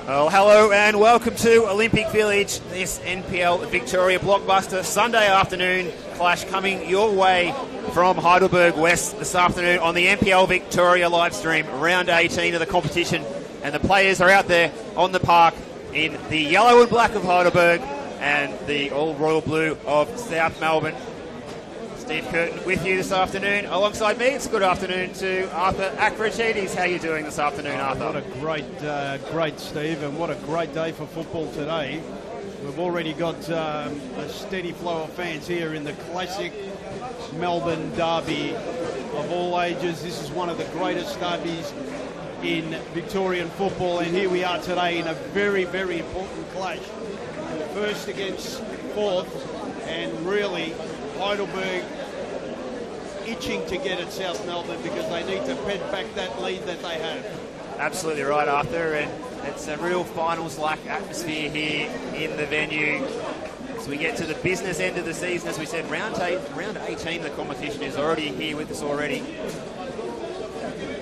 Well, hello and welcome to Olympic Village, this NPL Victoria blockbuster Sunday afternoon clash coming your way from Heidelberg West this afternoon on the NPL Victoria live stream, round 18 of the competition. And the players are out there on the park in the yellow and black of Heidelberg and the all royal blue of South Melbourne. Steve Curtin with you this afternoon. Alongside me, it's a good afternoon to Arthur Akratides. How are you doing this afternoon, Arthur? What a great Steve, and what a great day for football today. We've already got a steady flow of fans here in the classic Melbourne derby of all ages. This is one of the greatest derbies in Victorian football, and here we are today in a very, very important clash. First against fourth, and really Heidelberg itching to get at South Melbourne because they need to pet back that lead that they have. Absolutely right, Arthur, and it's a real finals-like atmosphere here in the venue. As we get to the business end of the season, as we said, round 18 of the competition is already here with us already.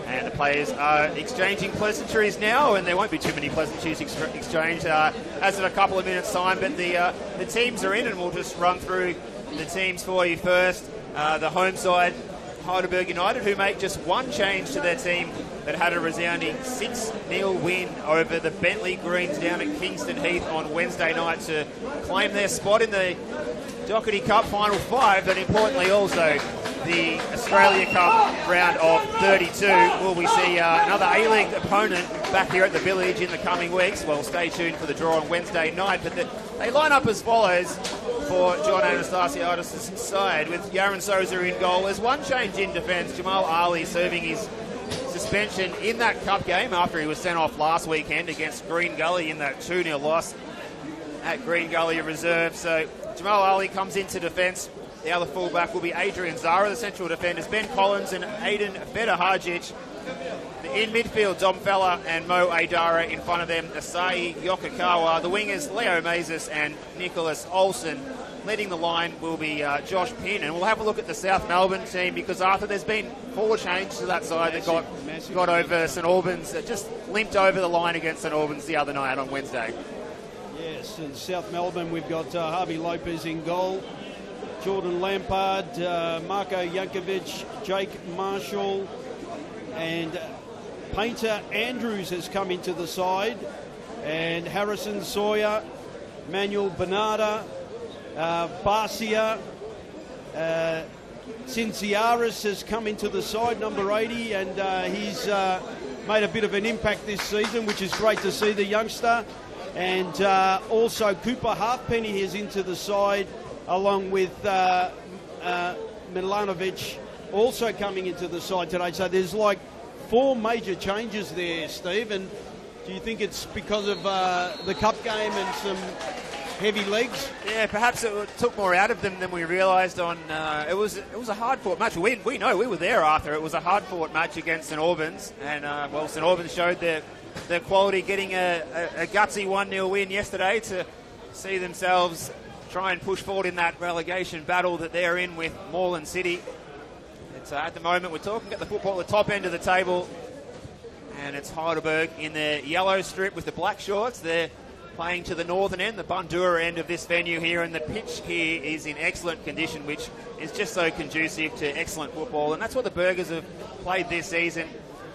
And the players are exchanging pleasantries now, and there won't be too many pleasantries exchanged as of a couple of minutes' time, but the teams are in, and we'll just run through the teams for you first. The home side, Heidelberg United, who make just one change to their team that had a resounding 6-0 win over the Bentley Greens down at Kingston Heath on Wednesday night to claim their spot in the Doherty Cup Final 5, but importantly also the Australia Cup round of 32. Will we see another A-League opponent back here at the Village in the coming weeks? Well, stay tuned for the draw on Wednesday night, but they line up as follows for John Anastasiadis' side, with Yaron Souza in goal. There's one change in defence. Jamal Ali serving his suspension in that cup game after he was sent off last weekend against Green Gully in that 2-0 loss at Green Gully Reserve. So Jamal Ali comes into defence. The other fullback will be Adrian Zara. The central defenders, Ben Collins and Aiden Federhajic. In midfield, Dom Fella and Mo Aidara. In front of them, Asai Yokokawa. The wingers, Leo Mazes and Nicholas Olsen. Leading the line will be Josh Pinn. And we'll have a look at the South Melbourne team because, Arthur, there's been 4 changes to that side that got over St Albans. Just limped over the line against St Albans the other night on Wednesday. Yes, in South Melbourne, we've got Harvey Lopez in goal. Jordan Lampard, Marko Jankovic, Jake Marshall, and Painter Andrews has come into the side, and Harrison Sawyer, Manuel Bernarda, Barcia, Cinciaris has come into the side, number 80, and he's made a bit of an impact this season, which is great to see, the youngster. And also Cooper Halfpenny is into the side, along with Milanovic also coming into the side today. So there's like 4 major changes there, Steve. And do you think it's because of the cup game and some heavy legs? Yeah, perhaps it took more out of them than we realised. It was a hard-fought match. We know, we were there, Arthur. It was a hard-fought match against St Albans. And, St Albans showed their quality, getting a gutsy 1-0 win yesterday to see themselves try and push forward in that relegation battle that they're in with Moreland City. It's at the moment we're talking at the football at the top end of the table, and it's Heidelberg in their yellow strip with the black shorts. They're playing to the northern end, the Bundoora end of this venue here, and the pitch here is in excellent condition, which is just so conducive to excellent football, and that's what the Burgers have played this season,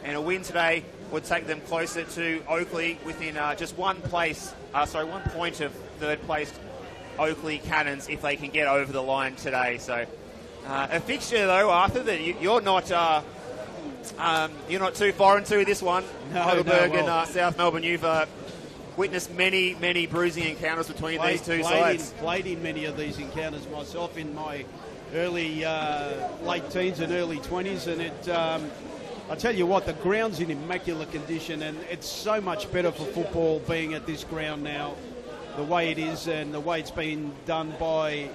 and a win today would take them closer to Oakley within just one point of third placed Oakley Cannons if they can get over the line today. So a fixture though, Arthur, that you're not too foreign to this one. No, Heidelberg and South Melbourne, you've witnessed many bruising encounters between these two sides. Played in many of these encounters myself in my early late teens and early 20s, and I tell you what, the ground's in immaculate condition, and it's so much better for football being at this ground now, the way it is and the way it's been done by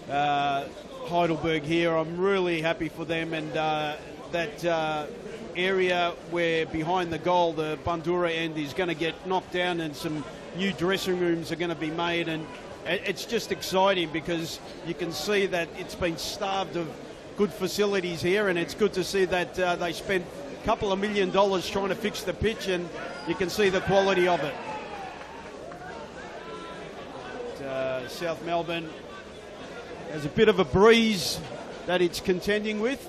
Heidelberg here. I'm really happy for them, and that area where behind the goal, the Bundoora end is going to get knocked down and some new dressing rooms are going to be made, and it's just exciting because you can see that it's been starved of good facilities here, and it's good to see that they spent a couple of $1 million trying to fix the pitch, and you can see the quality of it. South Melbourne has a bit of a breeze that it's contending with,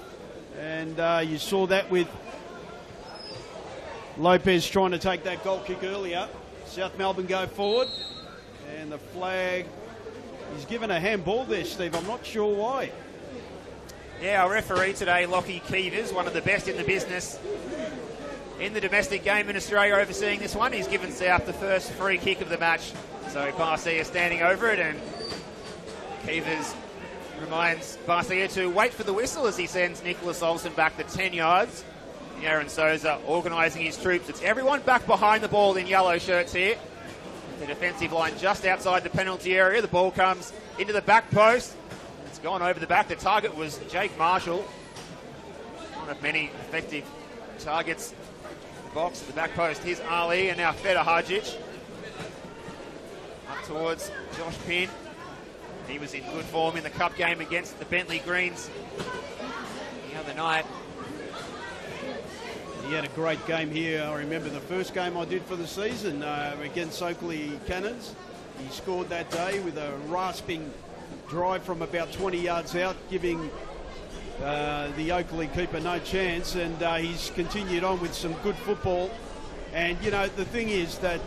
and you saw that with Lopez trying to take that goal kick earlier. South Melbourne go forward, and the flag, he's given a handball there, Steve. I'm not sure why. Yeah, our referee today, Lockie Keevers, one of the best in the business in the domestic game in Australia, overseeing this one. He's given South the first free kick of the match. So Barcia standing over it, and Keevers reminds Barcia to wait for the whistle as he sends Nicholas Olsen back the 10 yards. Aaron Souza organising his troops. It's everyone back behind the ball in yellow shirts here. The defensive line just outside the penalty area. The ball comes into the back post. It's gone over the back. The target was Jake Marshall. One of many effective targets. The box, the back post. Here's Ali, and now Feta Hadjic. Up towards Josh Pinn. He was in good form in the cup game against the Bentley Greens the other night. He had a great game here. I remember the first game I did for the season against Oakley Cannons. He scored that day with a rasping drive from about 20 yards out, giving the Oakley keeper no chance, and he's continued on with some good football. And, you know, the thing is that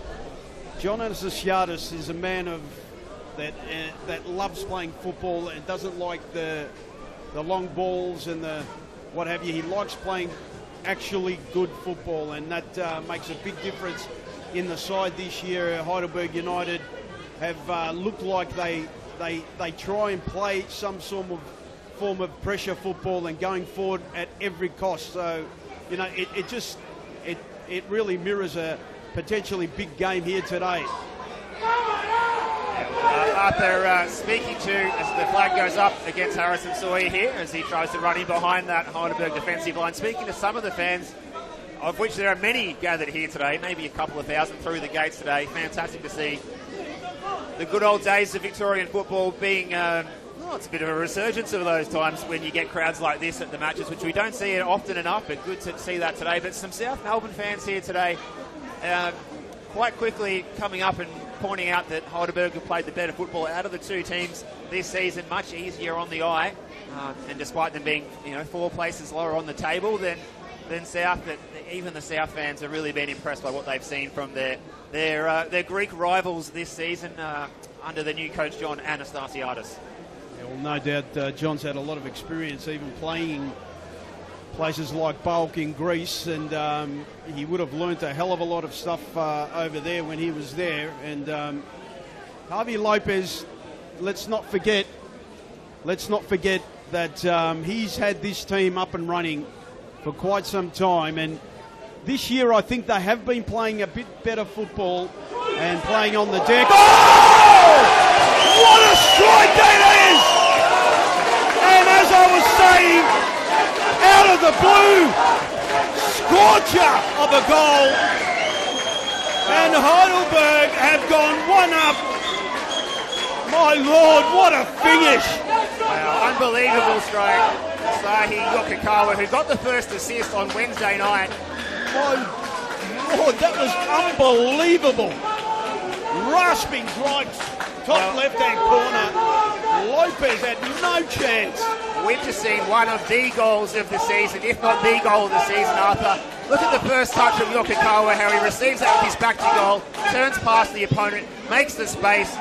John Anastasiadis is a man of that loves playing football and doesn't like the long balls and the what have you. He likes playing actually good football, and that makes a big difference in the side this year. Heidelberg United have looked like they try and play some form of pressure football and going forward at every cost. So, you know, it really mirrors a potentially big game here today. Arthur speaking to as the flag goes up against Harrison Sawyer here as he tries to run in behind that Heidelberg defensive line. Speaking to some of the fans, of which there are many gathered here today, maybe a couple of thousand through the gates today. Fantastic to see the good old days of Victorian football being, it's a bit of a resurgence of those times when you get crowds like this at the matches, which we don't see it often enough, but good to see that today. But some South Melbourne fans here today quite quickly coming up and pointing out that Heidelberg have played the better football out of the two teams this season, much easier on the eye, and despite them being 4 places lower on the table than South, that even the South fans have really been impressed by what they've seen from their Greek rivals this season under the new coach John Anastasiadis. Yeah, well, no doubt John's had a lot of experience even playing places like Balk in Greece, and he would have learnt a hell of a lot of stuff over there when he was there. And Javi Lopez, let's not forget that he's had this team up and running for quite some time, and this year I think they have been playing a bit better football and playing on the deck. Oh! What a strike that is! And as I was saying, out of the blue, scorcher of a goal, and Heidelberg have gone one up. My Lord, what a finish! Wow, unbelievable strike. Sahi Yokikawa, who got the first assist on Wednesday night. My Lord, that was unbelievable. Rasping drive, top left-hand corner. Lopez had no chance. We've just seen one of the goals of the season, if not the goal of the season, Arthur. Look at the first touch of Yokikawa, how he receives that with his back to goal, turns past the opponent, makes the space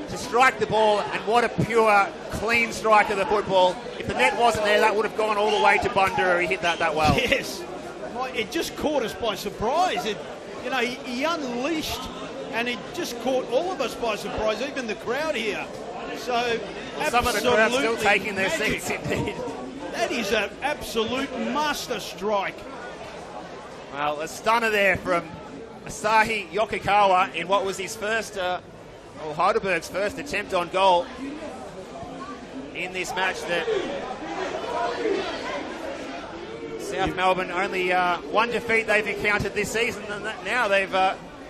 to strike the ball, and what a pure, clean strike of the football. If the net wasn't there, that would have gone all the way to Bundoora. He hit that well. Yes. It just caught us by surprise. He unleashed, and it just caught all of us by surprise, even the crowd here. So, some of the crowd still taking their seats, indeed. That is an absolute master strike. Well, a stunner there from Asahi Yokikawa in what was his first, Heidelberg's first attempt on goal in this match. That South Melbourne only one defeat they've encountered this season, and now they've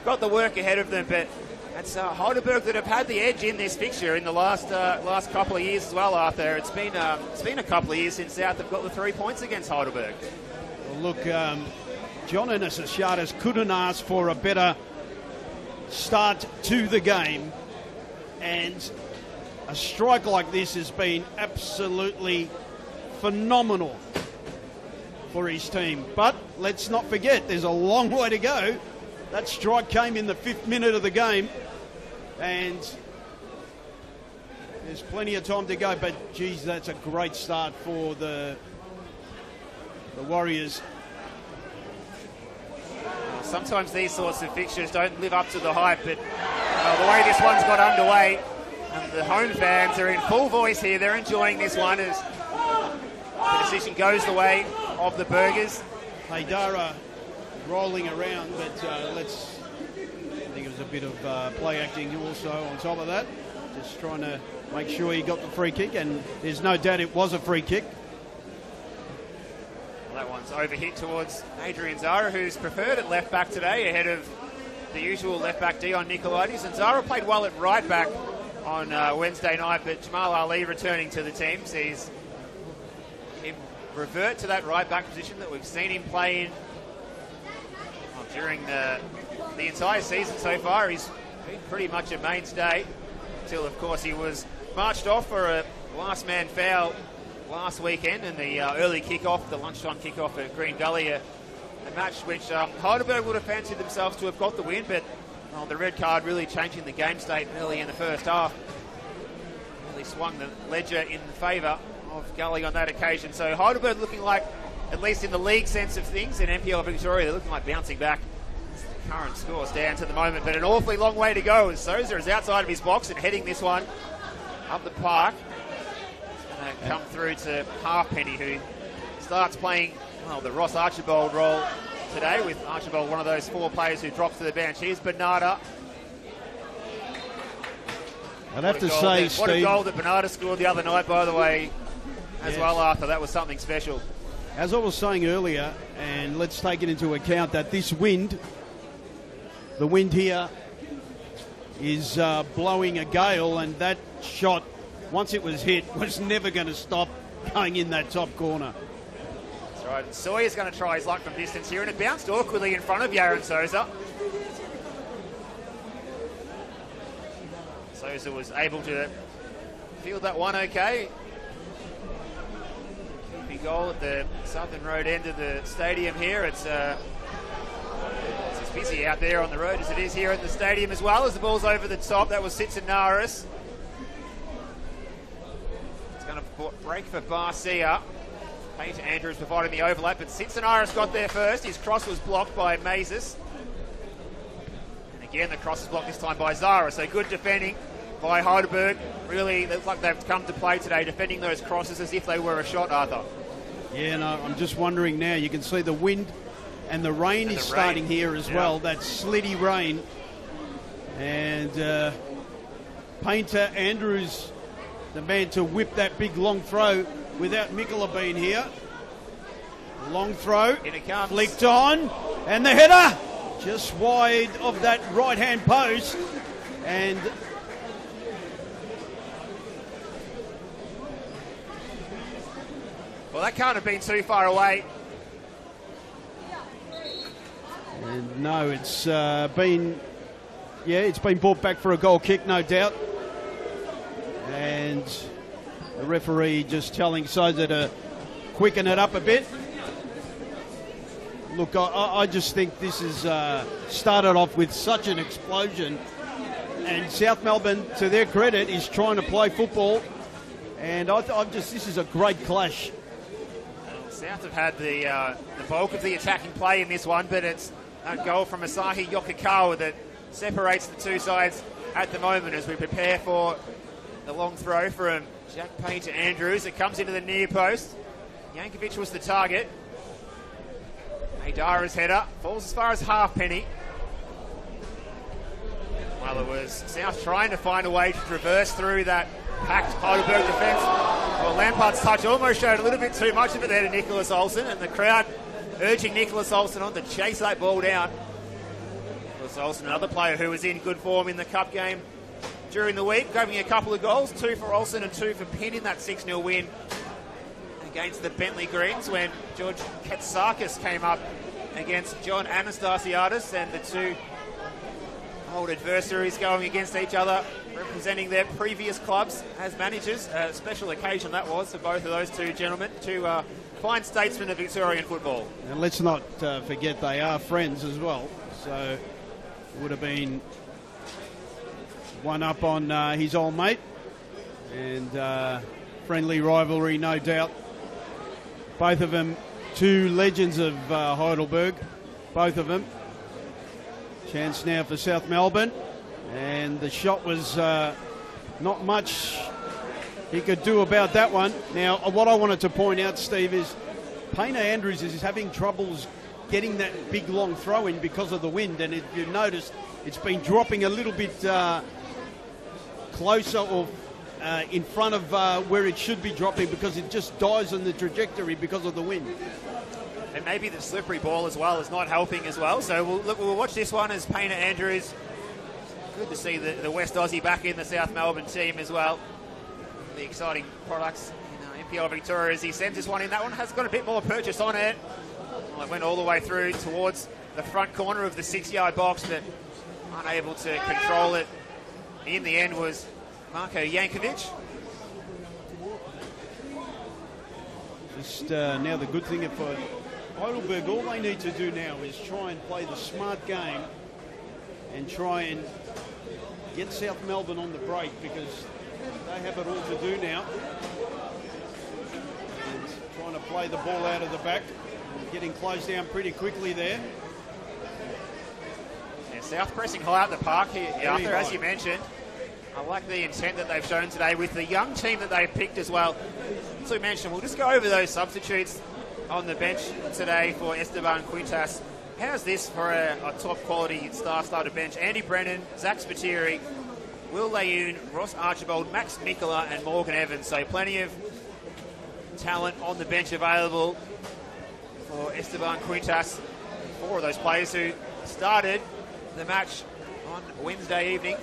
got the work ahead of them. But it's Heidelberg that have had the edge in this fixture in the last couple of years as well, Arthur. It's been a couple of years since South have got the 3 points against Heidelberg. Well, look, John Ennis-Asiatis couldn't ask for a better start to the game, and a strike like this has been absolutely phenomenal for his team. But let's not forget, there's a long way to go. That strike came in the 5th minute of the game, and there's plenty of time to go. But geez, that's a great start for the Warriors. Sometimes these sorts of fixtures don't live up to the hype, but the way this one's got underway, and the home fans are in full voice here. They're enjoying this one as the decision goes the way of the Burgers. Haidara rolling around, but I think it was a bit of play acting also on top of that. Just trying to make sure he got the free kick, and there's no doubt it was a free kick. That one's overhit towards Adrian Zara, who's preferred at left back today ahead of the usual left back Dion Nicolaides. And Zara played well at right back on Wednesday night, but Jamal Ali returning to the team sees him revert to that right back position that we've seen him play in during the entire season so far. He's been pretty much a mainstay until, of course, he was marched off for a last man foul last weekend in the early kickoff, the lunchtime kickoff at Green Gully, a match which Heidelberg would have fancied themselves to have got the win, but the red card really changing the game state early in the first half. Really swung the ledger in favour of Gully on that occasion. So Heidelberg looking like, at least in the league sense of things, in NPL Victoria, they're looking like bouncing back. The current score stands at the moment, but an awfully long way to go as Souza is outside of his box and heading this one up the park. Come through to Halfpenny, who starts playing the Ross Archibald role today, with Archibald one of those 4 players who drops to the bench. Here's Bernarda. I'd have to say, Steve, what a goal that Bernarda scored the other night, by the way, as well, Arthur. That was something special. As I was saying earlier, and let's take it into account that this wind, the wind here is blowing a gale, and that shot, once it was hit, was never going to stop going in that top corner. That's right. And Sawyer's going to try his luck from distance here, and it bounced awkwardly in front of Yaron Souza. Souza was able to field that one okay. Big goal at the southern road end of the stadium here. It's as busy out there on the road as it is here at the stadium as well, as the ball's over the top. That was Sitsanaris. Going to break for Barcia. Peter Andrews providing the overlap, but Sitsanaris got there first. His cross was blocked by Mazes. And again, the cross is blocked this time by Zara. So good defending by Heidelberg. Really, looks like they've come to play today, defending those crosses as if they were a shot, Arthur. Yeah, no, I'm just wondering now. You can see the wind and the rain is starting here as well. That slitty rain. And Painter Andrews, the man to whip that big long throw without Mikola being here. Long throw, in it comes. Flicked on, and the header just wide of that right-hand post. And well, that can't have been too far away. And no, it's been brought back for a goal kick, no doubt. And the referee just telling Souza to quicken it up a bit. Look, I just think this has started off with such an explosion. And South Melbourne, to their credit, is trying to play football. And this is a great clash. South have had the bulk of the attacking play in this one, but it's a goal from Asahi Yokokawa that separates the two sides at the moment as we prepare for the long throw from Jack Painter Andrews. It comes into the near post. Yankovic was the target. Haidara's header falls as far as Halfpenny. Well, it was South trying to find a way to traverse through that packed Heidelberg defence. Well, Lampard's touch almost showed a little bit too much of it there to Nicholas Olsen, and the crowd urging Nicholas Olsen on to chase that ball down. Nicholas Olsen, another player who was in good form in the cup game during the week, grabbing a couple of goals, 2 for Olsen and 2 for Pinn in that 6-0 win against the Bentley Greens when George Katsakis came up against John Anastasiadis, and the two old adversaries going against each other, representing their previous clubs as managers. A special occasion that was for both of those two gentlemen, two fine statesmen of Victorian football. And let's not forget they are friends as well, so it would have been one up on his old mate, and friendly rivalry, no doubt. Both of them, two legends of Heidelberg, both of them. Chance now for South Melbourne, and the shot was not much he could do about that one. Now, what I wanted to point out, Steve, is Payne Andrews is having troubles getting that big long throw in because of the wind, and if you've noticed, it's been dropping a little bit closer or in front of where it should be dropping, because it just dies on the trajectory because of the wind. And maybe the slippery ball as well is not helping as well. So we'll watch this one as Payne Andrews. Good to see the West Aussie back in the South Melbourne team as well. The exciting products in NPL Victoria as he sends this one in. That one has got a bit more purchase on it. Well, it went all the way through towards the front corner of the 6-yard box, but unable to control it. In the end was Marko Jankovic. Just now the good thing for Heidelberg, all they need to do now is try and play the smart game and try and get South Melbourne on the break, because they have it all to do now. And trying to play the ball out of the back, getting closed down pretty quickly there. Yeah, South pressing high up the park here, Arthur, as you mentioned. I like the intent that they've shown today with the young team that they've picked as well. So we mentioned, we'll just go over those substitutes on the bench today for Esteban Quintas. How's this for a top quality star-starter bench? Andy Brennan, Zach Spiteri, Will Leyoun, Ross Archibald, Max Mikola and Morgan Evans. So plenty of talent on the bench available for Esteban Quintas. Four of those players who started the match on Wednesday evening.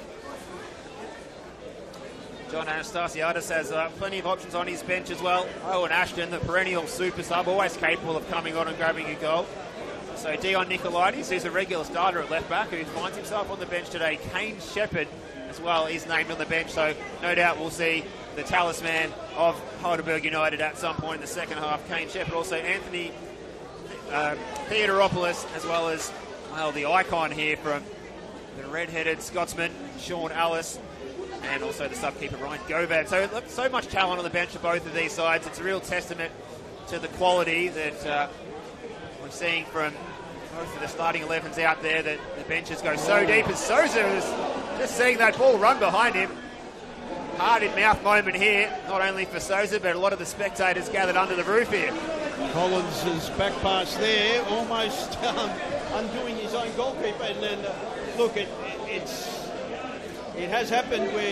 John Anastasiadis has plenty of options on his bench as well. Owen Ashton, the perennial super sub, always capable of coming on and grabbing a goal. So Dion Nicolaides, who's a regular starter at left back, who finds himself on the bench today. Kane Shepherd as well is named on the bench, so no doubt we'll see the talisman of Heidelberg United at some point in the second half. Kane Shepherd, also Anthony Theodoropoulos, as well as, well, the icon here from the red-headed Scotsman, Sean Ellis, and also the sub-keeper, Ryan Govan. So much talent on the bench for both of these sides. It's a real testament to the quality that we're seeing from both of the starting 11s out there, that the benches go so deep. As Souza was just seeing that ball run behind him. Heart-in-mouth moment here, not only for Souza, but a lot of the spectators gathered under the roof here. Collins' back pass there, almost undoing his own goalkeeper. And then, look, it has happened where,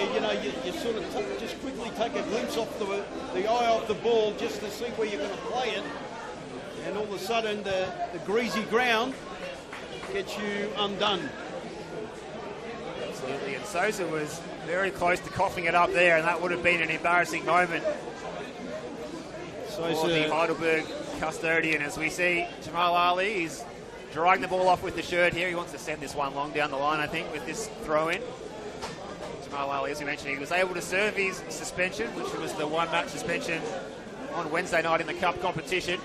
you sort of just quickly take a glimpse off the eye of the ball just to see where you're going to play it. And all of a sudden, the greasy ground gets you undone. Absolutely, and Souza was very close to coughing it up there, and that would have been an embarrassing moment for the Heidelberg custodian. As we see Jamal Ali, he's drying the ball off with the shirt here. He wants to send this one long down the line, I think, with this throw-in. Jamal Ali, as we mentioned, he was able to serve his suspension, which was the one-match suspension on Wednesday night in the cup competition.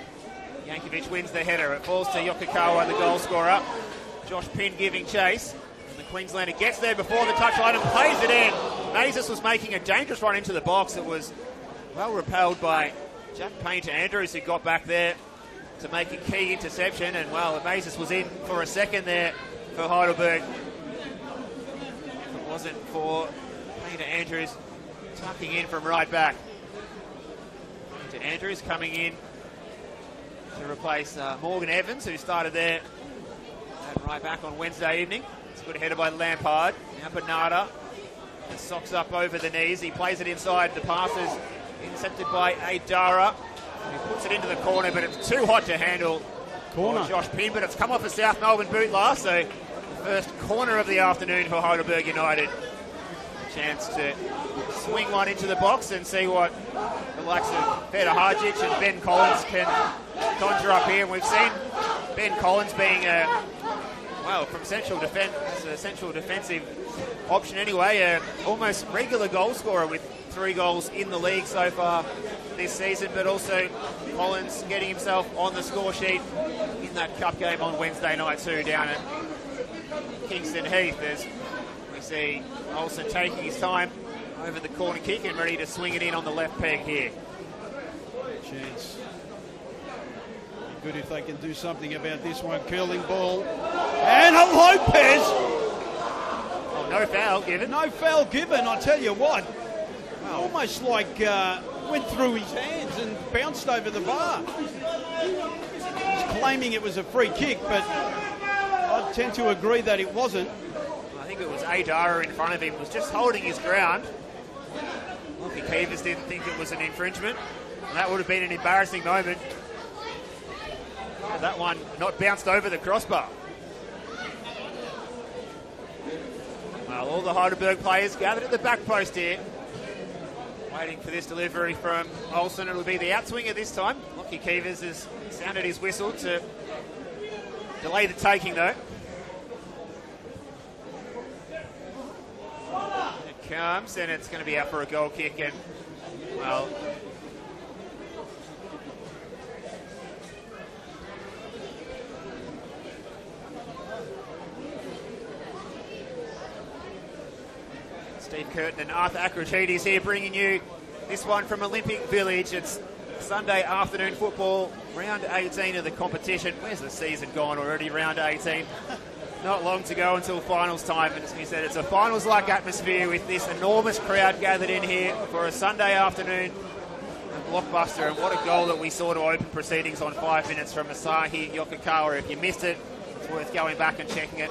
Jankovic wins the header. It falls to Yokokawa, the goal scorer. Josh Pinn giving chase. And the Queenslander gets there before the touchline and plays it in. Mazes was making a dangerous run into the box. It was well repelled by Jack Payne Andrews, who got back there to make a key interception. And, well, Mazes was in for a second there for Heidelberg. If it wasn't for Payne Andrews tucking in from right back. Payne Andrews coming in to replace Morgan Evans, who started there at right back on Wednesday evening. It's a good header by Lampard. Now Bernarda, the socks up over the knees. He plays it inside. The pass is intercepted by Adara. He puts it into the corner, but it's too hot to handle for Josh Pinn. But it's come off a South Melbourne boot last, so the first corner of the afternoon for Heidelberg United. A chance to swing one into the box and see what the likes of Feder Hadzic and Ben Collins can conjure up here. And we've seen Ben Collins being from central defence, a central defensive option anyway, almost regular goal scorer with 3 goals in the league so far this season, but also Collins getting himself on the score sheet in that cup game on Wednesday night too, down at Kingston Heath, as we see Olsen taking his time over the corner kick and ready to swing it in on the left peg here. Chance. Be good if they can do something about this one. Curling ball. And a Lopez! Oh, no foul given. No foul given, I tell you what. Almost like went through his hands and bounced over the bar. He's claiming it was a free kick, but I tend to agree that it wasn't. I think it was Adara in front of him, was just holding his ground. Lockie Keevers didn't think it was an infringement. And that would have been an embarrassing moment. That one not bounced over the crossbar. Well, all the Heidelberg players gathered at the back post here, waiting for this delivery from Olsen. It'll be the outswinger this time. Lockie Keevers has sounded his whistle to delay the taking, though. It comes, and it's going to be out for a goal kick, and, well, Steve Curtin and Arthur Akratides here bringing you this one from Olympic Village. It's Sunday afternoon football, round 18 of the competition. Where's the season gone already? Round 18. Not long to go until finals time. And as we said, it's a finals-like atmosphere with this enormous crowd gathered in here for a Sunday afternoon. A blockbuster, and what a goal that we saw to open proceedings on 5 minutes from Asahi Yokokawa. If you missed it, it's worth going back and checking it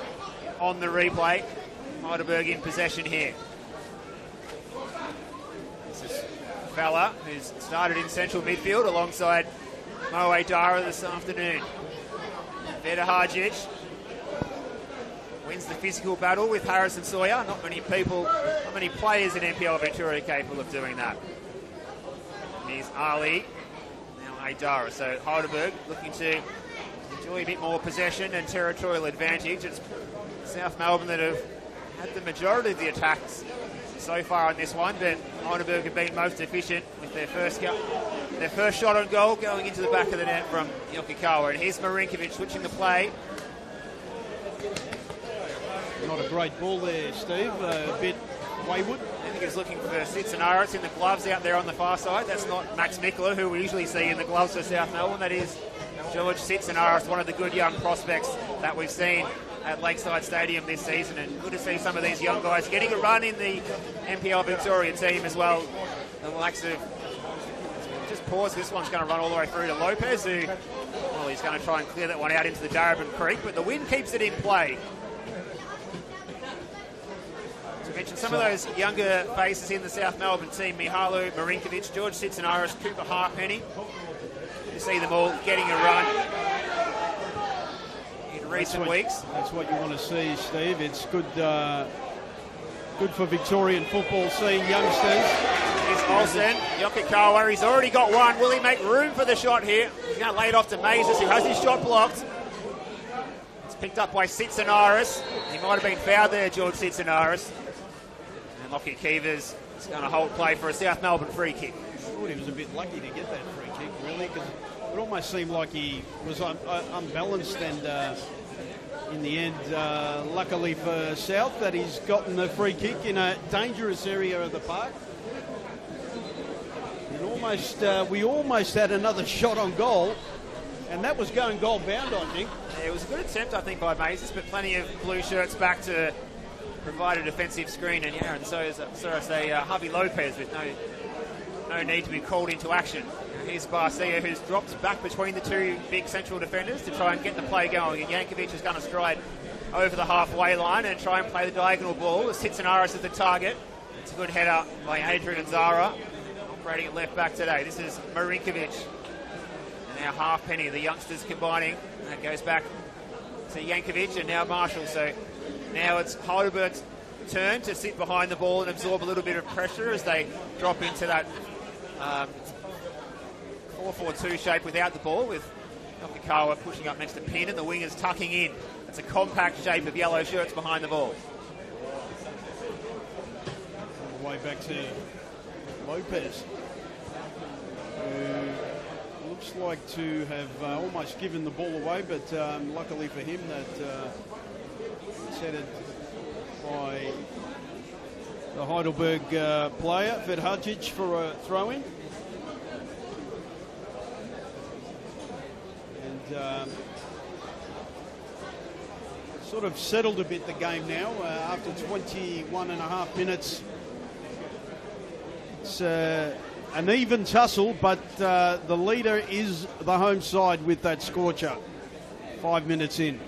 on the replay. Heidelberg in possession here. Fella, who's started in central midfield alongside Moe Dara this afternoon. Veda Hadzic wins the physical battle with Harrison Sawyer. Not many players in NPL Victoria capable of doing that. Here's Ali, now Adara. So Heidelberg looking to enjoy a bit more possession and territorial advantage. It's South Melbourne that have had the majority of the attacks so far on this one, but Heidelberg have been most efficient with their first shot on goal going into the back of the net from Yokokawa. And here's Marinkovic switching the play. Not a great ball there, Steve. A bit wayward. I think he's looking for Sitsanaris in the gloves out there on the far side. That's not Max Mikler, who we usually see in the gloves for South Melbourne. That is George Sitsanaris, one of the good young prospects that we've seen at Lakeside Stadium this season, and good to see some of these young guys getting a run in the NPL Victoria team as well. The likes of, just pause, this one's going to run all the way through to Lopez, who, well, he's going to try and clear that one out into the Darebin Creek, but the wind keeps it in play. To mention some of those younger faces in the South Melbourne team, Mihailo Marinkovic, George Sitsanaris, Cooper Harpenny. You see them all getting a run recent weeks. That's what you want to see, Steve. It's good good for Victorian football, seeing youngsters. Here's Olsen, Yokokawa, he's already got one. Will he make room for the shot here? He's going to lay it off to Mazes, who has his shot blocked. It's picked up by Sitsanaris. He might have been fouled there, George Sitsanaris. And Lockie Keevers is going to hold play for a South Melbourne free kick. I thought he was a bit lucky to get that free kick, really, because it almost seemed like he was unbalanced, and in the end, luckily for South, that he's gotten the free kick in a dangerous area of the park. And we almost had another shot on goal, and that was going goal bound, I think. Yeah, it was a good attempt, I think, by Mazes, but plenty of blue shirts back to provide a defensive screen, and yeah, and so is Javi Lopez with no need to be called into action. Here's Barcia, who's dropped back between the two big central defenders to try and get the play going. And Yankovic is going to stride over the halfway line and try and play the diagonal ball. Sitsanaris is the target. It's a good header by Adrian Zara, operating at left back today. This is Marinkovic. And now Halfpenny, the youngsters combining. And that goes back to Yankovic and now Marshall. So now it's Heidelberg's turn to sit behind the ball and absorb a little bit of pressure as they drop into that 4-4-2 shape without the ball, with Nakakawa pushing up next to Pin, and the wingers tucking in. It's a compact shape of yellow shirts behind the ball. All the way back to Lopez, who looks like to have almost given the ball away, but luckily for him that it's headed by the Heidelberg player, Vedhajic, for a throw-in. And sort of settled a bit the game now after 21 and a half minutes. It's an even tussle, but the leader is the home side with that scorcher 5 minutes in.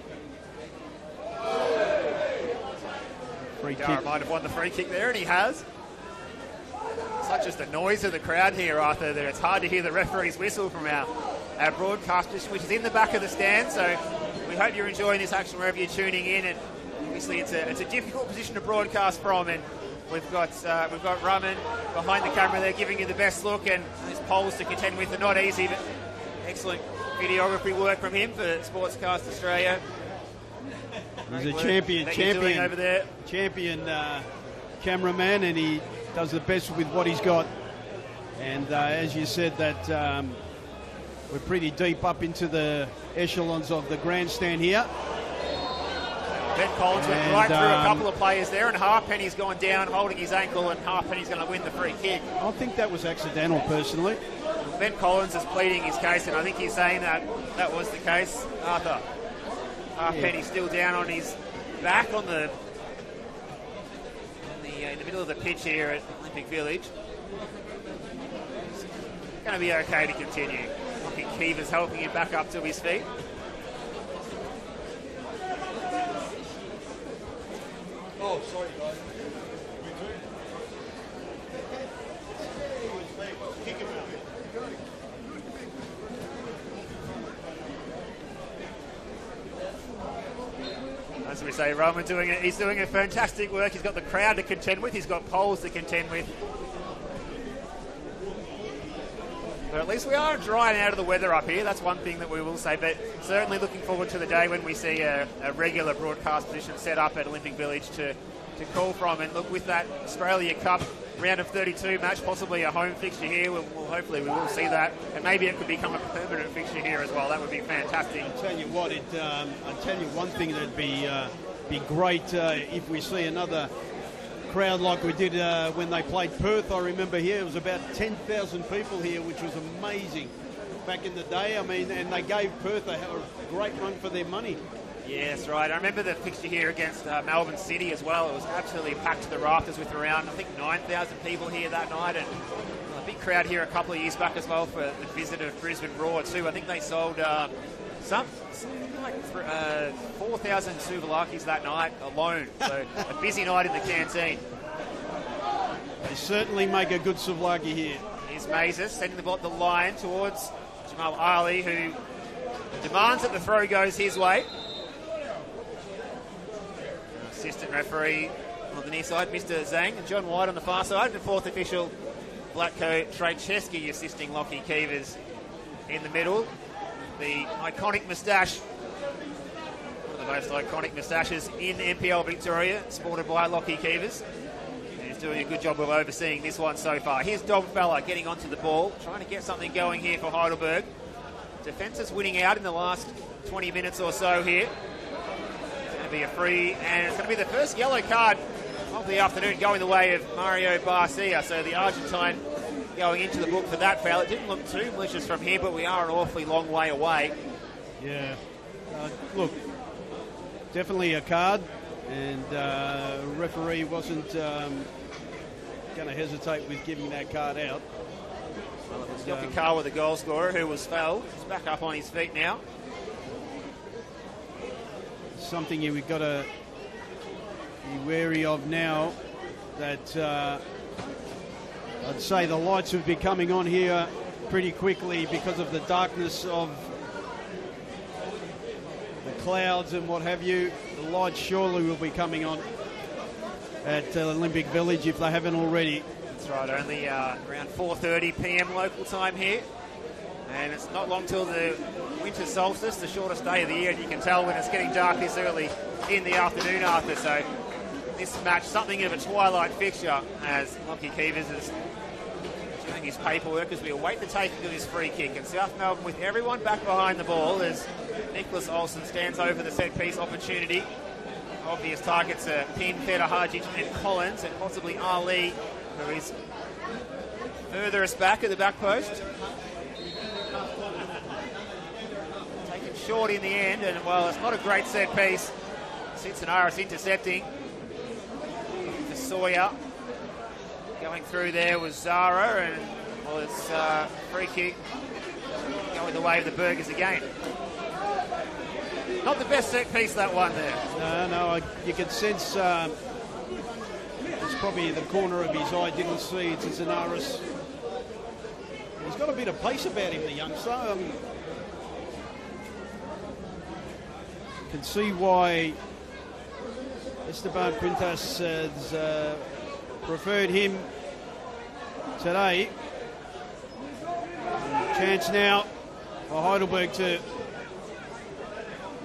Free kick. Might have won the free kick there, and he has. Such as the noise of the crowd here, Arthur, that it's hard to hear the referee's whistle from our broadcast, which is in the back of the stand. So we hope you're enjoying this action wherever you're tuning in. And obviously, it's a difficult position to broadcast from. And we've got Raman behind the camera there, giving you the best look. And those poles to contend with are not easy, but excellent videography work from him for Sportscast Australia. He's a champion over there. Champion cameraman, and he does the best with what he's got. And as you said, that we're pretty deep up into the echelons of the grandstand here. Ben Collins went right through a couple of players there, and Halfpenny's gone down holding his ankle, and Halfpenny's going to win the free kick. I think that was accidental, personally. Ben Collins is pleading his case, and I think he's saying that was the case. Arthur, Halfpenny still down on his back in the middle of the pitch here at Olympic Village. It's going to be okay to continue. I think Keever's helping him back up to his feet. Oh, sorry, guys. As we say, Roman he's doing a fantastic work. He's got the crowd to contend with. He's got poles to contend with. But at least we are drying out of the weather up here. That's one thing that we will say. But certainly looking forward to the day when we see a regular broadcast position set up at Olympic Village to call from. And look, with that Australia Cup round of 32 match, possibly a home fixture here, hopefully we will see that. And maybe it could become a permanent fixture here as well. That would be fantastic. I'll tell you what, I'll tell you one thing that'd be great if we see another crowd like we did when they played Perth. I remember here it was about 10,000 people here, which was amazing back in the day. I mean, and they gave Perth a great run for their money. Yes, right. I remember the fixture here against Melbourne City as well. It was absolutely packed to the rafters with around, I think, 9,000 people here that night. And a big crowd here a couple of years back as well for the visit of Brisbane Roar too. I think they sold something like 4,000 souvlakis that night alone. So a busy night in the canteen. They certainly make a good souvlaki here. Here's Mazes sending the ball up the line towards Jamal Ali, who demands that the throw goes his way. Assistant referee on the near side, Mr. Zhang, and John White on the far side. The fourth official, black coat Trejcheski, assisting Lockie Keevers in the middle. The iconic moustache, one of the most iconic moustaches in NPL Victoria, sported by Lockie Keevers. He's doing a good job of overseeing this one so far. Here's Dogfella getting onto the ball, trying to get something going here for Heidelberg. Defence is winning out in the last 20 minutes or so here. Be a free, and it's going to be the first yellow card of the afternoon going the way of Mario Barcia. So the Argentine going into the book for that foul. It didn't look too malicious from here, but we are an awfully long way away. Yeah. Look, definitely a card, and referee wasn't going to hesitate with giving that card out. Well, it was Nakakawa, the goal scorer, who was fouled. He's back up on his feet now. Something we've got to be wary of now, that I'd say the lights will be coming on here pretty quickly because of the darkness of the clouds and what have you. The lights surely will be coming on at Olympic Village if they haven't already. That's right, only around 4:30 p.m. local time here. And it's not long till the winter solstice, the shortest day of the year, and you can tell when it's getting dark this early in the afternoon, Arthur. So this match, something of a twilight fixture, as Lockie Keevers is doing his paperwork as we await the taking of this free kick. And South Melbourne with everyone back behind the ball as Nicholas Olsen stands over the set-piece opportunity. Obvious targets are Pin, Feder, Hajic and Collins, and possibly Ali, who is furthest back at the back post. Taken short in the end, and well, it's not a great set piece. Cincinnati intercepting. For Sawyer. Going through there was Zara, and well, it's free kick going the way of the Burgers again. Not the best set piece, that one there. No, you can sense it's probably the corner of his eye didn't see it's Zanaris. He's got a bit of pace about him, the youngster. Can see why Esteban Quintas has preferred him today. Chance now for Heidelberg to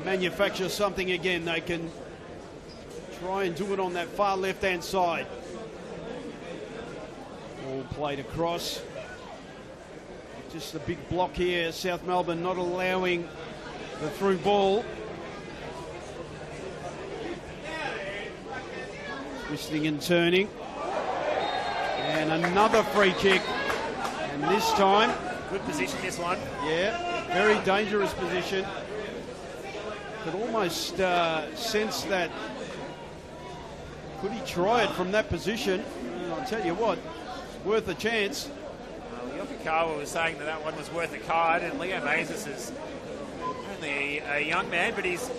manufacture something again. They can try and do it on that far left-hand side. All played across. Just a big block here. South Melbourne not allowing the through ball. Twisting and turning. And another free kick. And this time... Good position, this one. Yeah, very dangerous position. Could almost sense that. Could he try it from that position? I'll tell you what, it's worth a chance. Yokokawa was saying that one was worth a card, and Leo Mazes is only a young man, but he's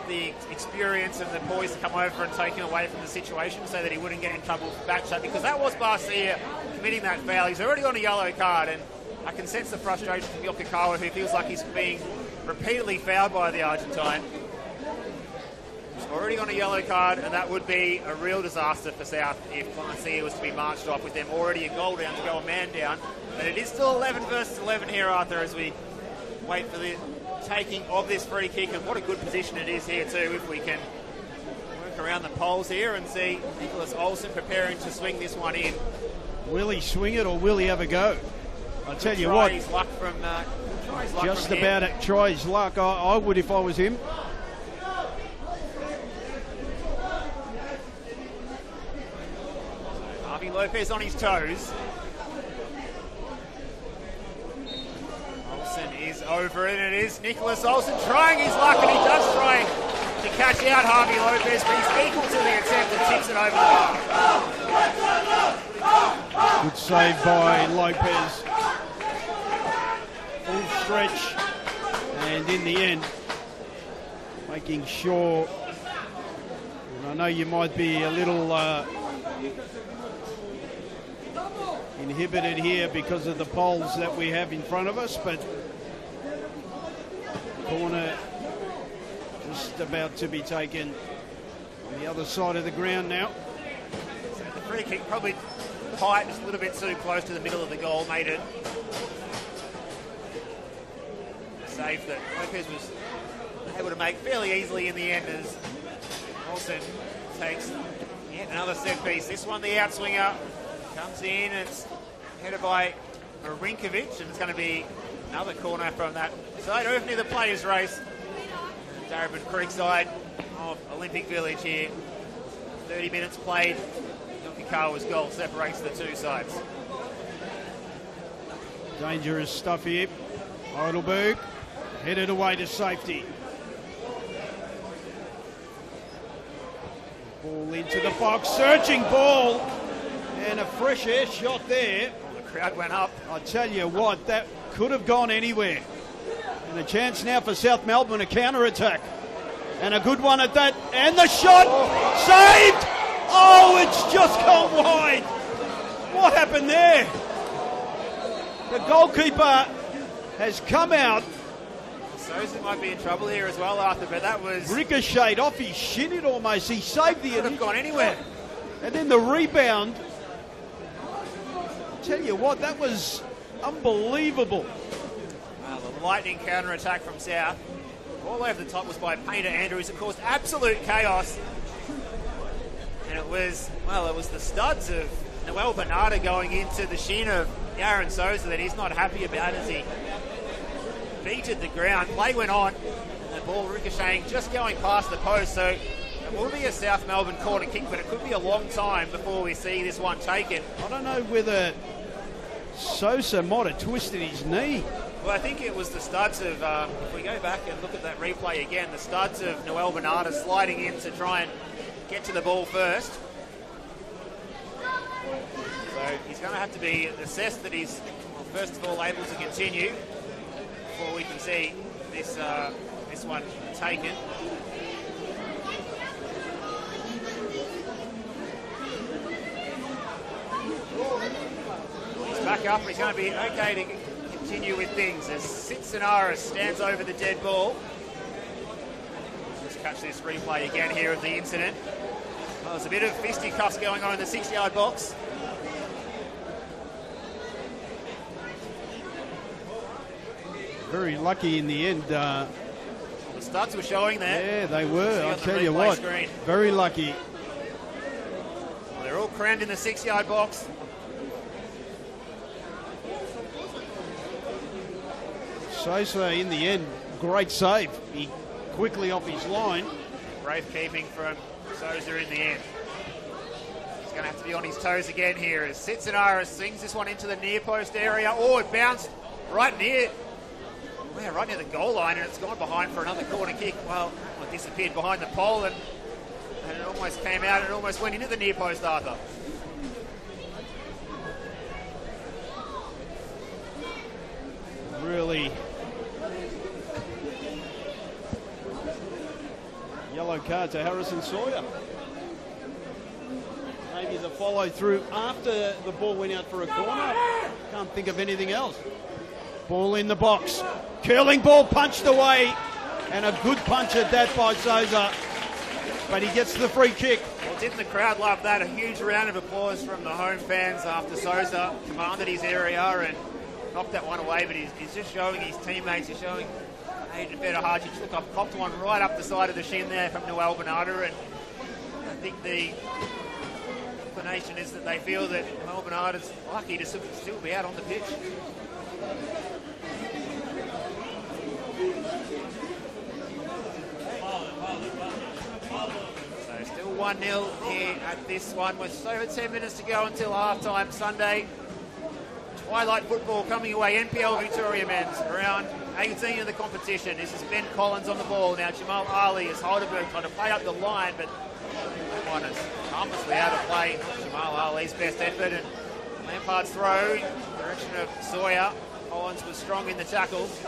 the experience and the poise to come over and take him away from the situation so that he wouldn't get in trouble for back shot, because that was Barcia committing that foul. He's already on a yellow card, and I can sense the frustration from Yokokawa, who feels like he's being repeatedly fouled by the Argentine. He's already on a yellow card, and that would be a real disaster for South if Barcia was to be marched off with them already a goal down to go a man down. But it is still 11 versus 11 here, Arthur, as we wait for the taking of this free kick, and what a good position it is here too, if we can work around the poles here and see Nicholas Olsen preparing to swing this one in. Will he swing it or will he have a go? I'll tell you what, his luck from, just about it, try his luck. I would if I was him. Harvey Lopez on his toes. Olsen is over it, and it is Nicholas Olsen trying his luck, and he does try to catch out Harvey Lopez, but he's equal to the attempt and tips it over the bar. Good save by Lopez. Full stretch, and in the end, making sure, and I know you might be a little inhibited here because of the poles that we have in front of us, but corner just about to be taken on the other side of the ground now. So the free kick probably height just a little bit too close to the middle of the goal, made it save that Lopez was able to make fairly easily in the end, as Olsen takes yet another set piece. This one, the outswinger, comes in, and it's headed by Marinkovic, and it's going to be another corner from that side. Over near the players' race, Darabin Creekside of Olympic Village here. 30 minutes played. Yokokawa's goal separates the two sides. Dangerous stuff here. Heidelberg headed away to safety. Ball into the box, searching ball, and a fresh air shot there. Well, the crowd went up. I tell you what, that could have gone anywhere. And a chance now for South Melbourne, a counter-attack. And a good one at that, and the shot, saved! Oh, it's just gone wide. What happened there? The goalkeeper has come out. Sosa might be in trouble here as well, Arthur, but that was... ricocheted off his shin, it almost. He saved the... Could have gone anywhere. And then the rebound. I'll tell you what, that was unbelievable. Well, the lightning counter-attack from South. All over the top was by Painter Andrews. It caused absolute chaos. And it was the studs of Noel Bernardo going into the shin of Aaron Souza that he's not happy about as he beated the ground. Play went on, and the ball ricocheting, just going past the post. So it will be a South Melbourne corner kick, but it could be a long time before we see this one taken. I don't know whether Souza might have twisted his knee. Well, I think it was the studs of, if we go back and look at that replay again, the studs of Noel Bernardo sliding in to try and get to the ball first. So he's going to have to be assessed that he's, first of all, able to continue before we can see this one taken. He's back up, he's going to be okay to continue with things as Sitsonaris stands over the dead ball. Let's catch this replay again here of the incident. Well, there's a bit of fisticuffs going on in the 6-yard box. Very lucky in the end. The studs were showing there. Yeah, they were. I'll tell you what. Screen. Very lucky. Well, they're all crammed in the 6-yard box. Souza in the end, great save. He quickly off his line. Brave keeping from Souza in the end. He's going to have to be on his toes again here as Sitsonaris swings this one into the near post area. Oh, it bounced right near the goal line, and it's gone behind for another corner kick. Well, it disappeared behind the pole, and it almost came out and almost went into the near post, Arthur. Really yellow card to Harrison Sawyer. Maybe the follow through after the ball went out for a corner. Can't think of anything else. Ball in the box. Curling ball punched away. And a good punch at that by Souza. But he gets the free kick. Well, didn't the crowd love that? A huge round of applause from the home fans after Souza commanded his area and knocked that one away. But he's just showing his teammates, he's showing Hayden Federhajic. Look, I've popped one right up the side of the shin there from Noel Bernardo. And I think the explanation is that they feel that Noel Bernardo's lucky to still be out on the pitch. So still 1-0 here at this one with over 10 minutes to go until half-time Sunday. Twilight football coming away. NPL Victoria men's round 18 of the competition. This is Ben Collins on the ball. Now Jamal Ali as Heidelberg trying to play up the line, but that one is harmlessly out of play. Jamal Ali's best effort, and Lampard's throw in the direction of Sawyer. Collins was strong in the tackles.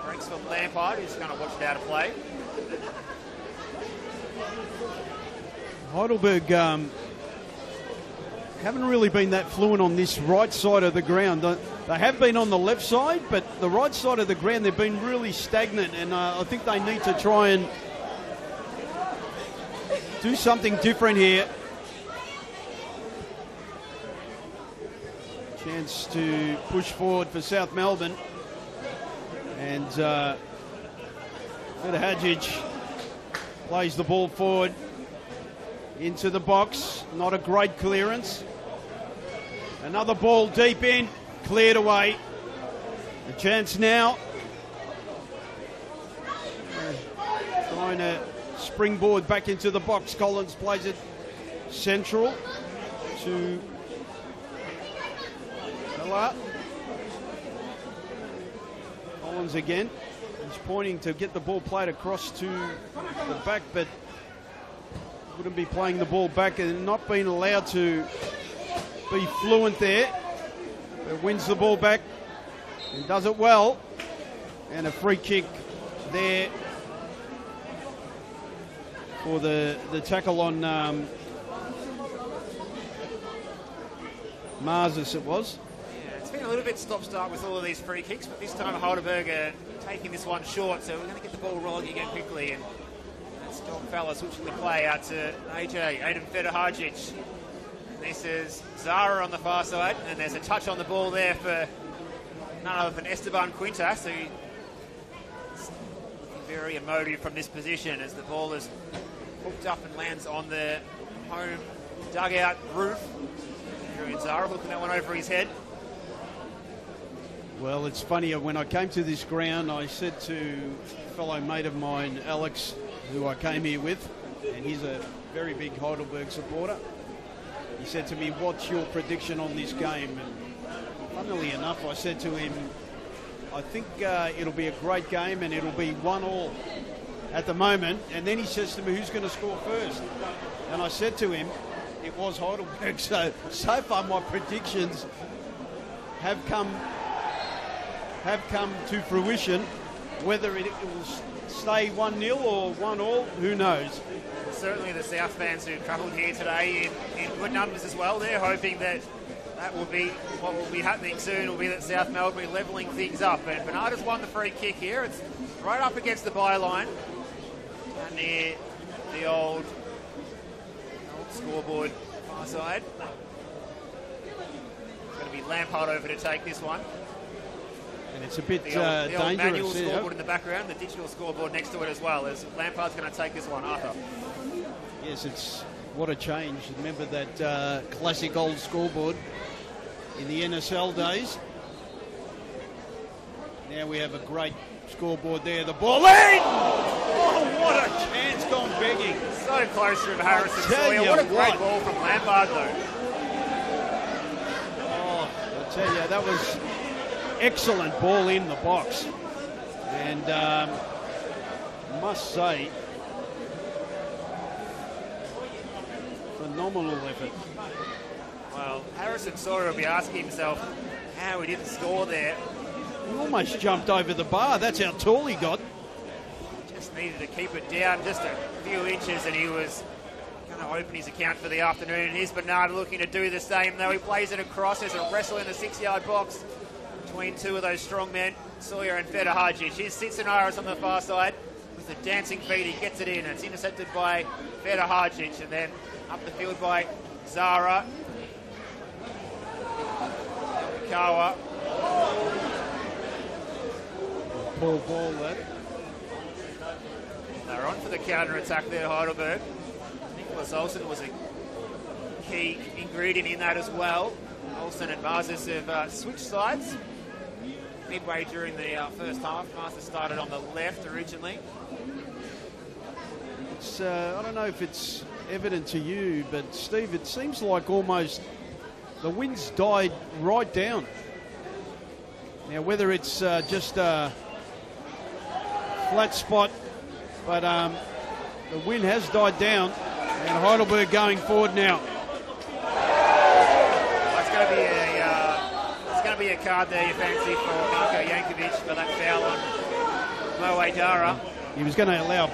Breaks from Lampard, who's going to watch it out of play. Heidelberg haven't really been that fluent on this right side of the ground. They have been on the left side, but the right side of the ground, they've been really stagnant, and I think they need to try and do something different here. Chance to push forward for South Melbourne. And Federhajic plays the ball forward into the box. Not a great clearance. Another ball deep in, cleared away. A chance now. Trying to springboard back into the box. Collins plays it central to Miller. Collins again. He's pointing to get the ball played across to the back, but wouldn't be playing the ball back and not being allowed to be fluent there. But wins the ball back and does it well. And a free kick there for the tackle on Marzis it was. Yeah, it's been a little bit stop-start with all of these free kicks, but this time Heidelberg are taking this one short, so we're going to get the ball rolling again quickly. And that's John Fella switching the play out to Aiden Federhajic. This is Zara on the far side, and there's a touch on the ball there for none other than Esteban Quintas, who is looking very emotive from this position as the ball is hooked up and lands on the home dugout roof. Julian Zara looking that one over his head. Well, it's funny, when I came to this ground, I said to a fellow mate of mine, Alex, who I came here with, and he's a very big Heidelberg supporter. He said to me, what's your prediction on this game? And funnily enough, I said to him, I think it'll be a great game and it'll be 1-1 at the moment. And then he says to me, who's going to score first? And I said to him, it was Heidelberg. So far my predictions have come to fruition. Whether it will stay 1-0 or 1-1, who knows? Certainly the South fans who travelled here today in good numbers as well. They're hoping that will be what will be happening soon, will be that South Melbourne will be levelling things up. And Bernarda's won the free kick here. It's right up against the byline, down near the old scoreboard far side. It's going to be Lampard over to take this one. And it's a bit the old dangerous. manual scoreboard in the background, the digital scoreboard next to it as well. As Lampard's going to take this one, Arthur. Yes, what a change. Remember that classic old scoreboard in the NSL days. Now we have a great scoreboard there. The ball in! Oh, what a chance gone begging. So close from Harrison Sawyer. What a great ball from Lampard, though. Oh, I tell you, that was excellent ball in the box. And must say, phenomenal effort. Well, Harrison Sawyer will be asking himself how he didn't score there. He almost jumped over the bar. That's how tall he got. Just needed to keep it down just a few inches and he was going to open his account for the afternoon. Here's Bernarda looking to do the same, though. He plays it across. There's a wrestle in the 6-yard box between two of those strong men, Sawyer and Feta Hadjic. Here's Sitsinaris on the far side with the dancing feet. He gets it in. It's intercepted by Feta Hadjic and then up the field by Zara. Kawa. Poor ball there. They're on for the counter-attack there, Heidelberg. Nicholas Olsen was a key ingredient in that as well. Olsen and Marzis have switched sides midway during the first half. Marzis started on the left originally. It's, I don't know if it's evident to you, but Steve, it seems like almost the wind's died right down. Now, whether it's just a flat spot, but the wind has died down, and Heidelberg going forward now. It's going to be a card there, you fancy, for Marko Jankovic for that foul on Moe Dara. He was going to allow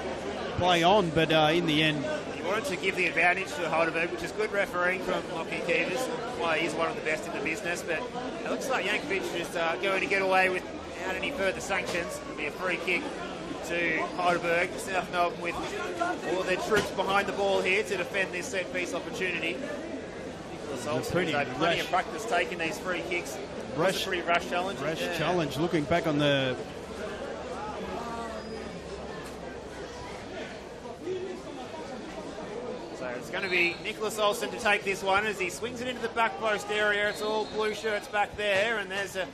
play on, but in the end, he wanted to give the advantage to Heidelberg, which is good refereeing from Lockie Kivas. Why he's one of the best in the business, but it looks like Jankovic is going to get away without any further sanctions. It'll be a free kick to Heidelberg. South Melbourne with all their troops behind the ball here to defend this set piece opportunity. Nicholas Olsen has had plenty of practice taking these free kicks. That's a pretty rash challenge. Challenge. Looking back on the. So it's going to be Nicholas Olsen to take this one as he swings it into the back post area. It's all blue shirts back there, and there's a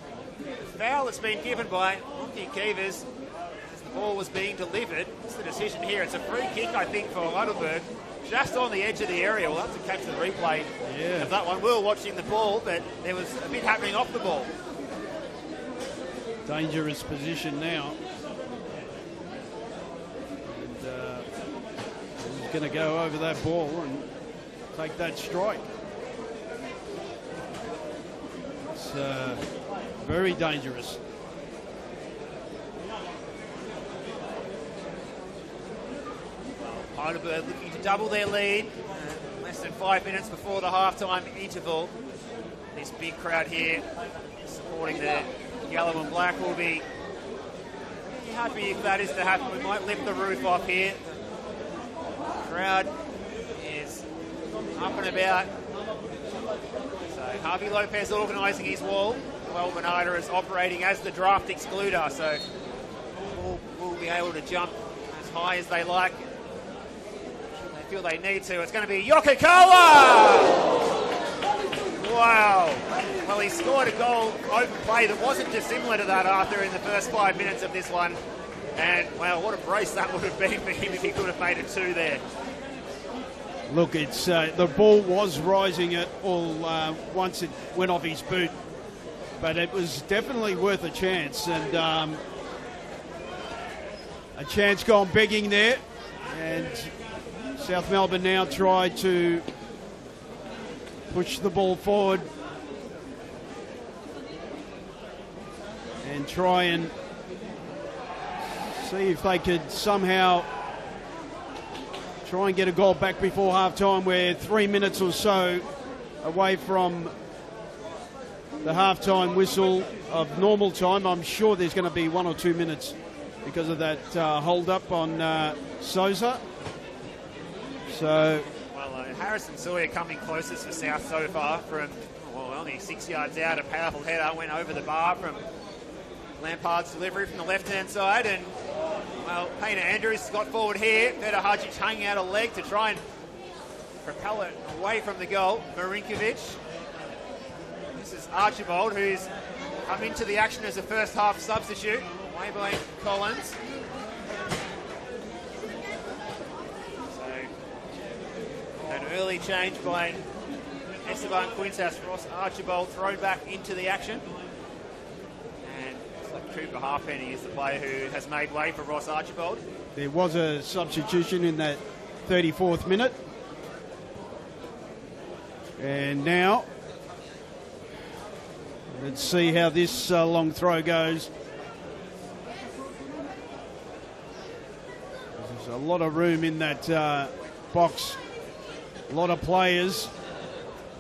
foul that's been given by Lockie Kivas. Ball was being delivered. What's the decision here? It's a free kick, I think, for Heidelberg, just on the edge of the area. We'll have to catch the replay of that one. We were watching the ball, but there was a bit happening off the ball. Dangerous position now. And he's going to go over that ball and take that strike. It's very dangerous. Heidelberg looking to double their lead. Less than 5 minutes before the halftime interval. This big crowd here supporting the yellow and black will be happy if that is to happen. We might lift the roof off here. The crowd is up and about. So Harvey Lopez organising his wall. Melbourne is operating as the draft excluder, so will be able to jump as high as they like. They feel they need to. It's going to be Yokokawa! Wow. Well, he scored a goal open play that wasn't dissimilar to that after in the first 5 minutes of this one. And, well, what a brace that would have been for him if he could have made it 2 there. Look, it's the ball was rising at all once it went off his boot, but it was definitely worth a chance, and a chance gone begging there. And South Melbourne now try to push the ball forward and try and see if they could somehow try and get a goal back before half-time. We're 3 minutes or so away from the half-time whistle of normal time. I'm sure there's going to be 1 or 2 minutes because of that hold-up on Sousa. So, well, Harrison Sawyer coming closest for South so far from only 6 yards out. A powerful header went over the bar from Lampard's delivery from the left-hand side, and well, Payne Andrews got forward here. Better Hadjic hanging out a leg to try and propel it away from the goal. Marinkovic. This is Archibald, who's come into the action as a first half substitute. Way by Collins. So, an early change by Esteban Quintas. Ross Archibald thrown back into the action. Cooper Halfpenny is the player who has made way for Ross Archibald. There was a substitution in that 34th minute. And now, let's see how this long throw goes. There's a lot of room in that box, a lot of players.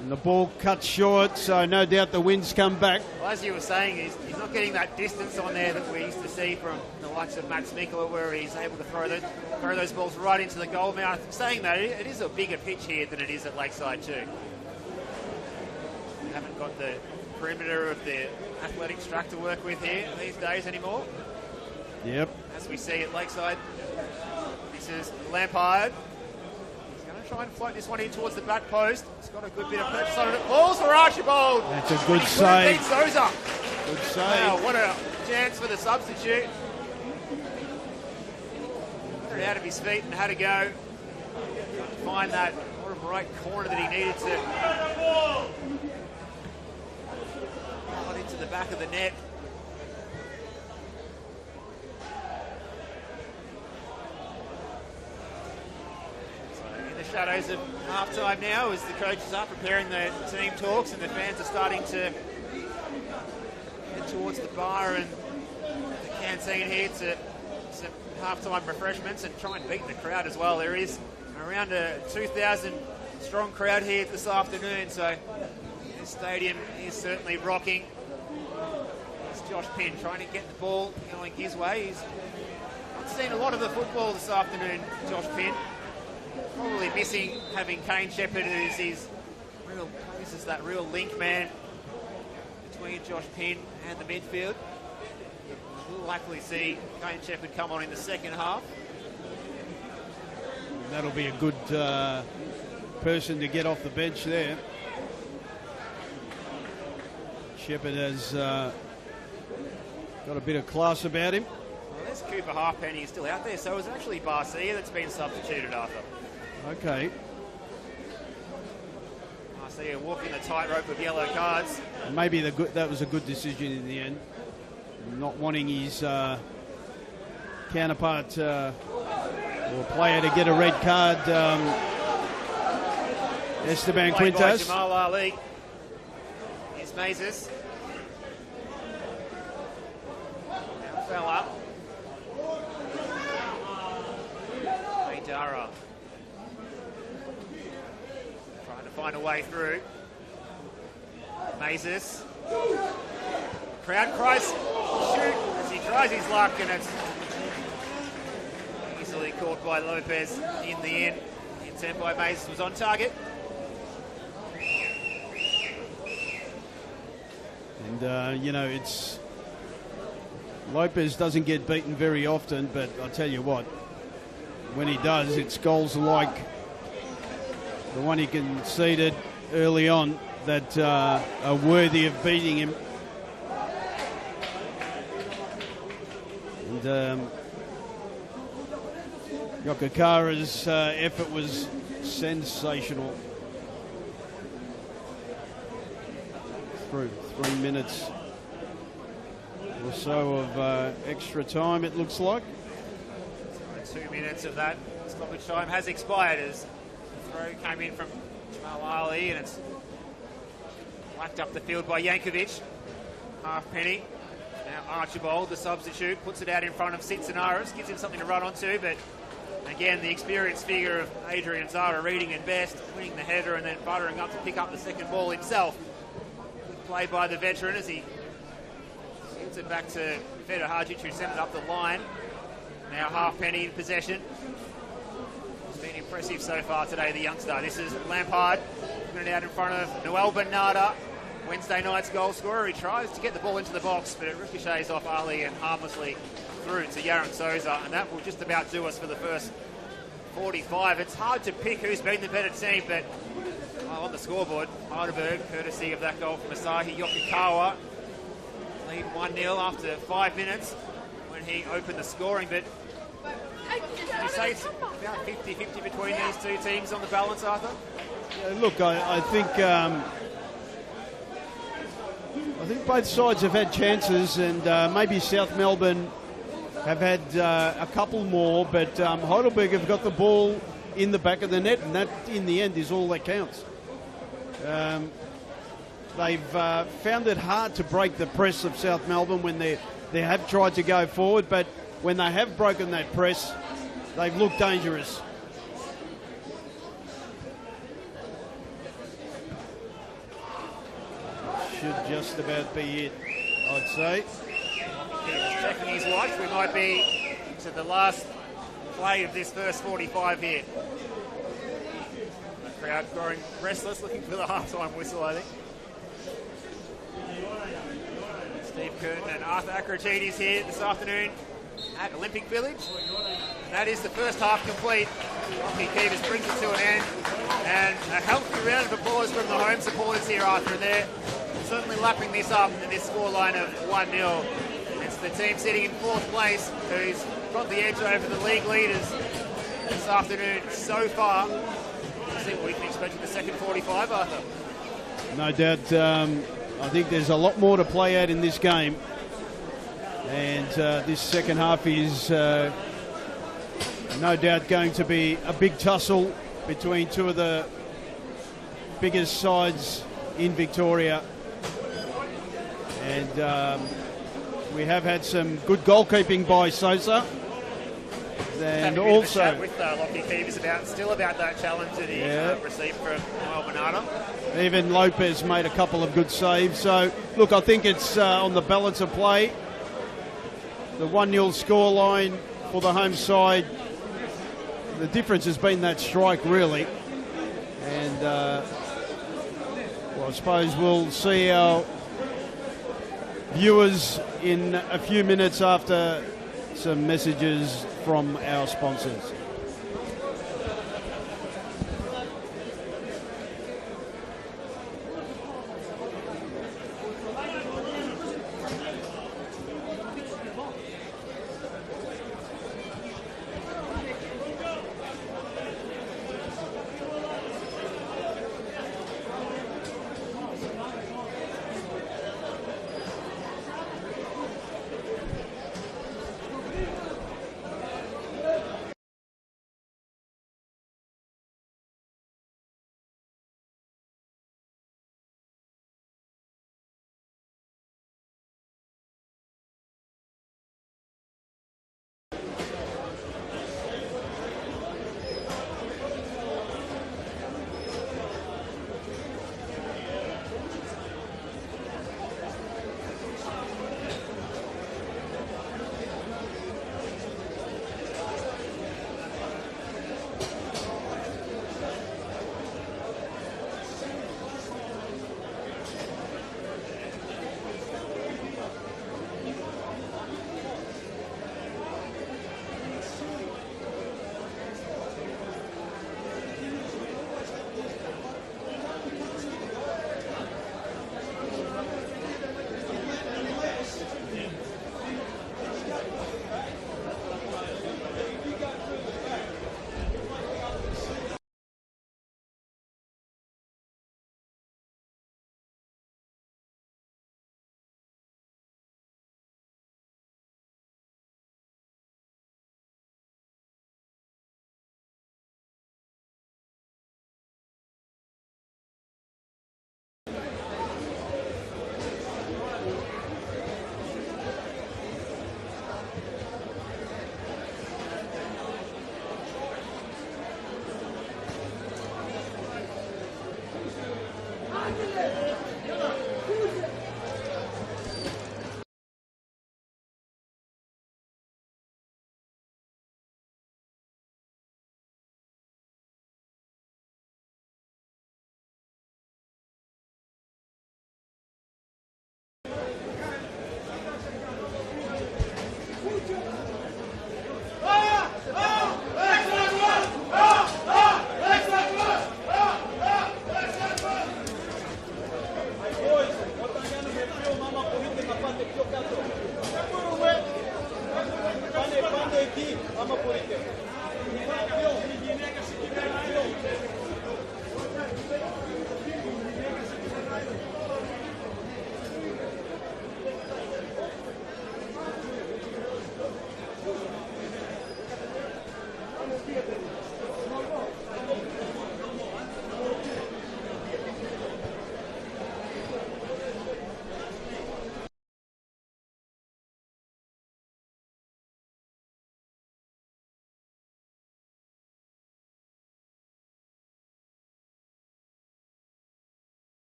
And the ball cut short, so no doubt the wind's come back. Well, as you were saying, he's not getting that distance on there that we used to see from the likes of Matt Smikler, where he's able to throw those balls right into the goal mouth. Saying that, it is a bigger pitch here than it is at Lakeside too. We haven't got the perimeter of the athletics track to work with here these days anymore. Yep. As we see at Lakeside, this is Lampard. Try and float this one in towards the back post. It's got a good bit of purchase on it. Balls for Archibald. That's a good save. Sousa. Good save. Wow, what a chance for the substitute. Got out of his feet and had to go. Find that bottom right corner that he needed to. Got into the back of the net. Shadows of half-time now as the coaches are preparing the team talks and the fans are starting to head towards the bar and the canteen here to some half-time refreshments and try and beat the crowd as well. There is around a 2,000 strong crowd here this afternoon, so this stadium is certainly rocking. It's Josh Pinn trying to get the ball going his way. He's not seen a lot of the football this afternoon, Josh Pinn. Probably missing having Kane Shepherd, who's his real, this is that real link man between Josh Pinn and the midfield. We'll likely see Kane Shepherd come on in the second half. That'll be a good person to get off the bench there. Shepherd has got a bit of class about him. Well, there's Cooper Halfpenny still out there, so it was actually Barcia that's been substituted, Arthur. Okay. Barcia walking the tightrope with yellow cards. Maybe that was a good decision in the end. Not wanting his counterpart or player to get a red card. Esteban Quintas. Jamal Ali. Here's Mazes. Now fell up. Dara. Trying to find a way through. Mazes. Crowd cries shoot as he tries his luck, and it's easily caught by Lopez in the end. The intent by Mazes was on target. And, you know, it's Lopez doesn't get beaten very often, but I tell you what, when he does, it's goals like the one he conceded early on that are worthy of beating him. And Yokokara's effort was sensational. Through 3 minutes or so of extra time, it looks like. 2 minutes of that stoppage time has expired as the throw came in from Jamal Ali, and it's whacked up the field by Yankovic. Halfpenny. Now Archibald, the substitute, puts it out in front of Sitsinaris, gives him something to run onto, but again, the experienced figure of Adrian Zara reading it best, winning the header and then buttering up to pick up the second ball himself. Good play by the veteran as he gives it back to Feder Hajic, who sent it up the line. Now Halfpenny in possession. He's been impressive so far today, the youngster. This is Lampard, putting it out in front of Noel Bernarda, Wednesday night's goal scorer. He tries to get the ball into the box, but it ricochets off Ali and harmlessly through to Yaron Souza, and that will just about do us for the first 45. It's hard to pick who's been the better team, but on the scoreboard, Heidelberg, courtesy of that goal from Asahi Yokokawa, lead 1-0 after 5 minutes when he opened the scoring. But you say it's about 50-50 between these two teams on the balance, Arthur? Look, I think both sides have had chances, and maybe South Melbourne have had a couple more, but Heidelberg have got the ball in the back of the net, and that, in the end, is all that counts. They've found it hard to break the press of South Melbourne when they have tried to go forward, but when they have broken that press, they've looked dangerous. Should just about be it, I'd say. He's checking his watch. We might be to the last play of this first 45 here. The crowd growing restless, looking for the half-time whistle, I think. Steve Curtin and Arthur Akratides here this afternoon at Olympic Village. That is the first half complete. Lockie Keevers brings it to an end, and a healthy round of applause from the home supporters here, Arthur, and they're certainly lapping this up in this scoreline of 1-0. It's the team sitting in fourth place who's got the edge over the league leaders this afternoon so far. I think we can expect in the second 45, Arthur. No doubt. I think there's a lot more to play out in this game, and this second half is no doubt going to be a big tussle between two of the biggest sides in Victoria. And we have had some good goalkeeping by Sosa. And also with Lockie Keevers about that challenge that he received from Noel Bernardo. Even Lopez made a couple of good saves. So, look, I think it's on the balance of play. The 1-0 scoreline for the home side. The difference has been that strike, really. And, well, I suppose we'll see our viewers in a few minutes after some messages from our sponsors.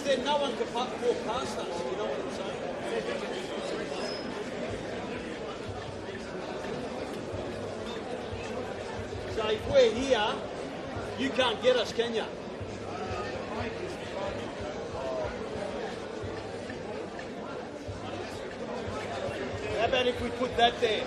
Then no one could walk past us, you know what I'm saying? So if we're here, you can't get us, can you? How about if we put that there?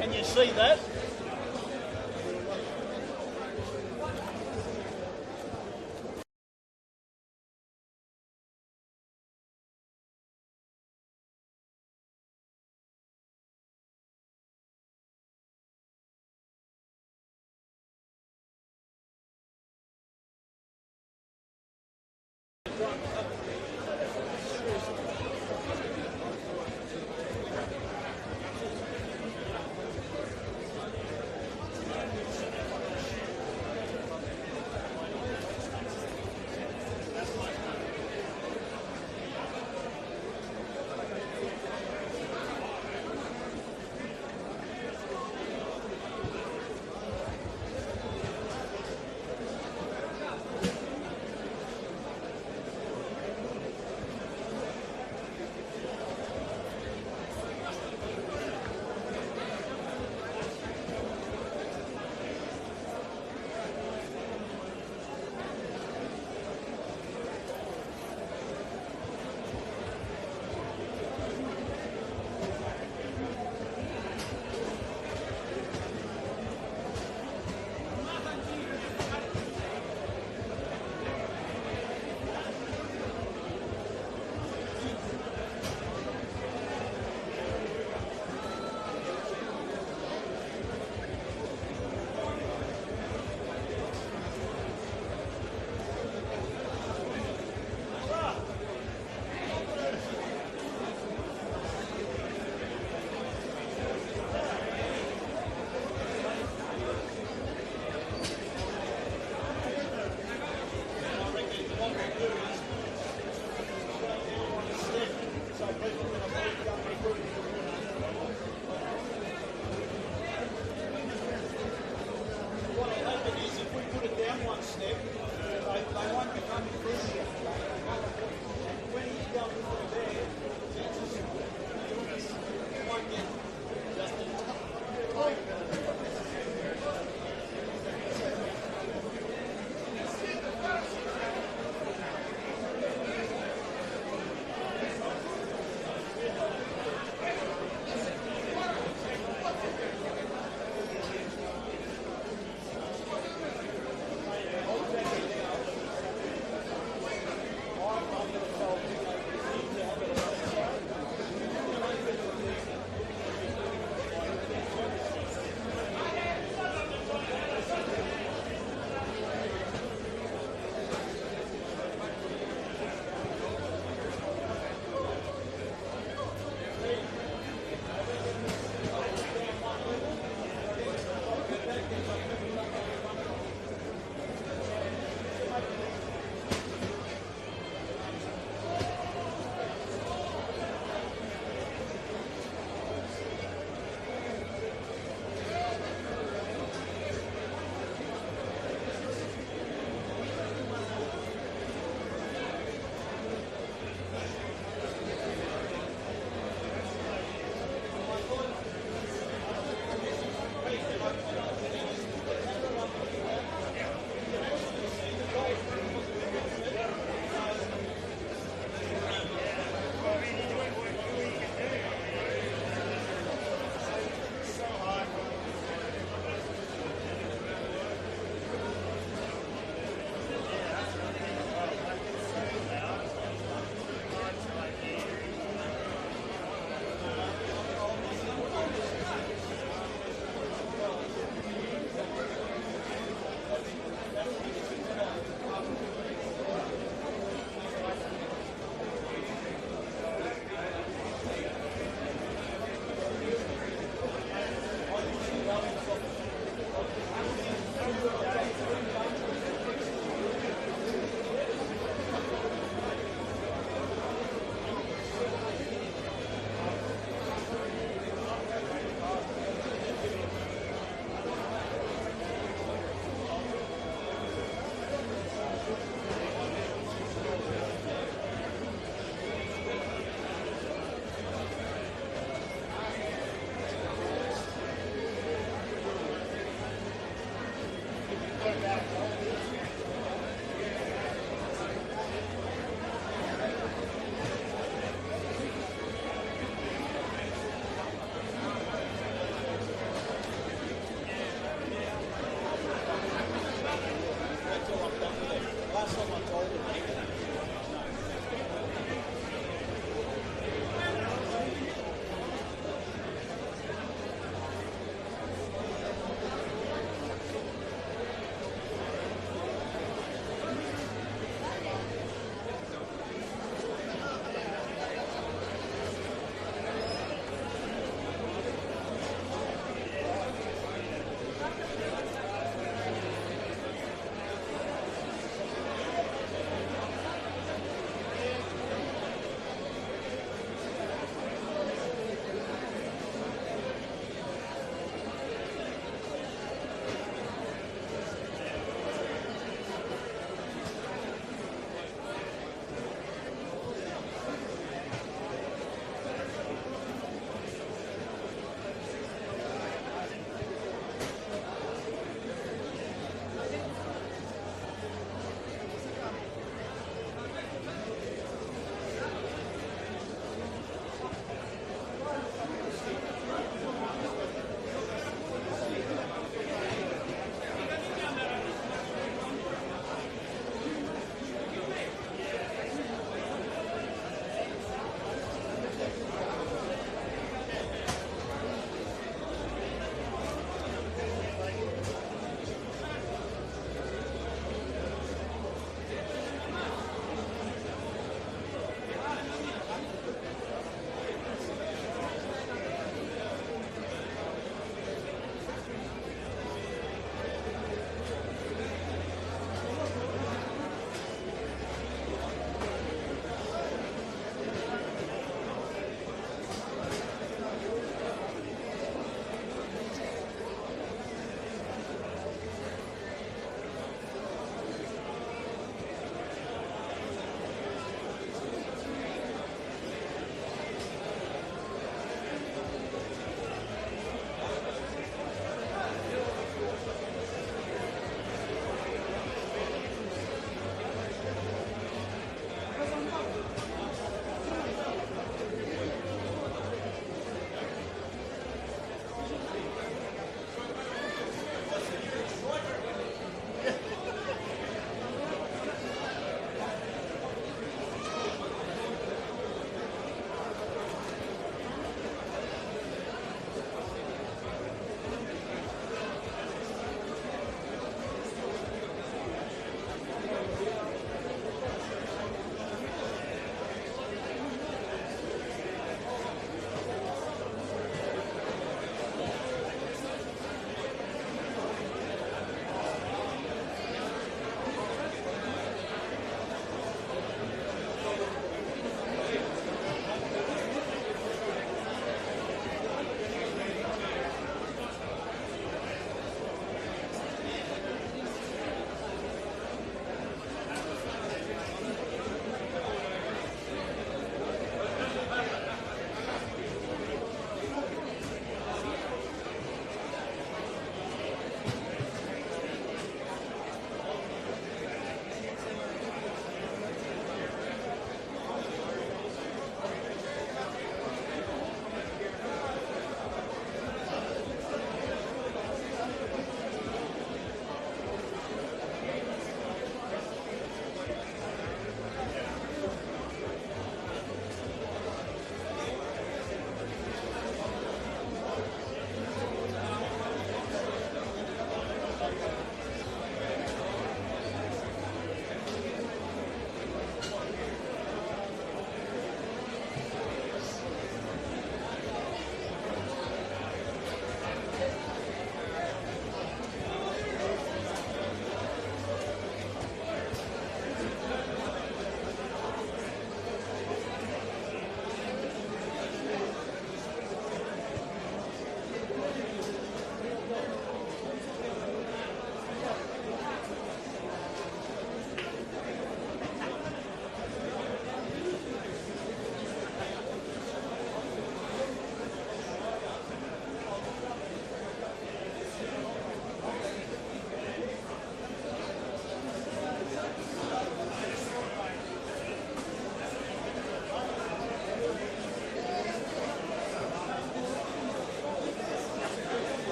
Can you see that?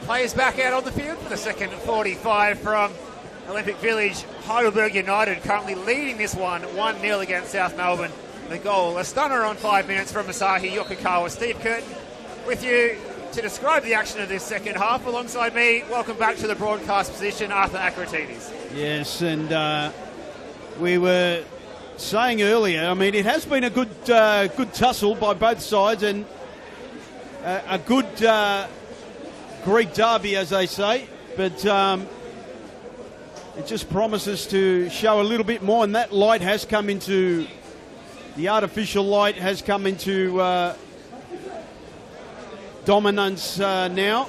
Players back out on the field for the second 45 from Olympic Village. Heidelberg United currently leading this one 1-0 against South Melbourne. The goal, a stunner on 5 minutes from Masahi Yokokawa. Steve Curtin with you to describe the action of this second half. Alongside me, welcome back to the broadcast position, Arthur Akratides. Yes, and we were saying earlier, I mean, it has been a good tussle by both sides, and a good Greek derby, as they say, but it just promises to show a little bit more, and that light has come into, the artificial light has come into dominance now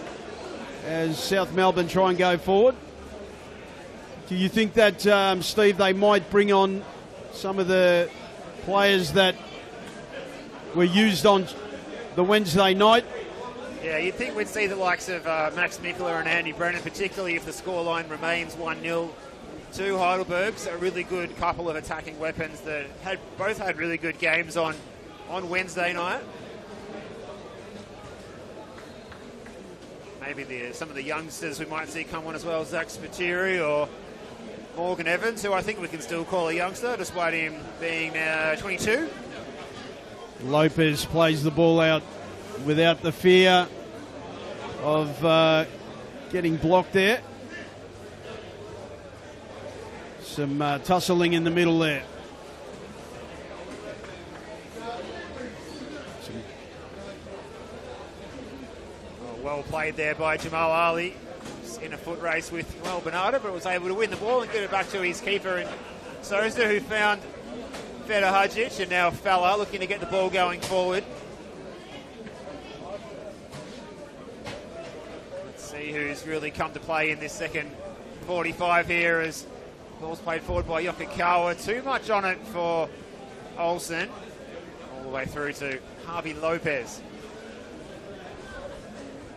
as South Melbourne try and go forward. Do you think that, Steve, they might bring on some of the players that were used on the Wednesday night? Yeah, you'd think we'd see the likes of Max Mikula and Andy Brennan, particularly if the scoreline remains 1-0 to Heidelberg. So a really good couple of attacking weapons that both had really good games on Wednesday night. Maybe some of the youngsters we might see come on as well, Zach Spiteri or Morgan Evans, who I think we can still call a youngster, despite him being 22. Lopez plays the ball out without the fear of getting blocked there. Some tussling in the middle there. Well played there by Jamal Ali. In a foot race with Joel Bernardo, but was able to win the ball and get it back to his keeper and Souza, who found Feder Hadjic, and now Fella looking to get the ball going forward. Let's see who's really come to play in this second 45 here, as ball's played forward by Yokokawa. Too much on it for Olsen. All the way through to Harvey Lopez.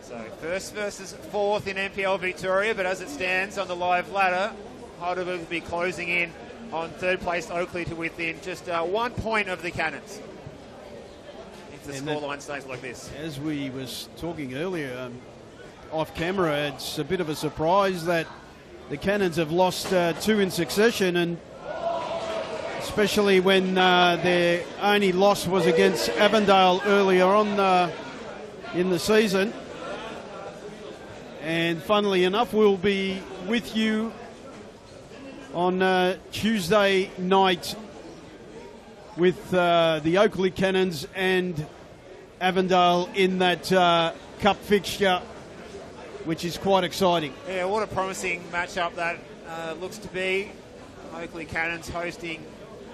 So first versus fourth in NPL Victoria, but as it stands on the live ladder, Heidelberg will be closing in on third place Oakley to within just 1 point of the Cannons, if the scoreline stays like this. As we was talking earlier off camera, it's a bit of a surprise that the Cannons have lost two in succession, and especially when their only loss was against Avondale earlier on in the season. And funnily enough, we'll be with you on Tuesday night with the Oakley Cannons and Avondale in that cup fixture, which is quite exciting. Yeah, what a promising matchup that looks to be. Oakley Cannons hosting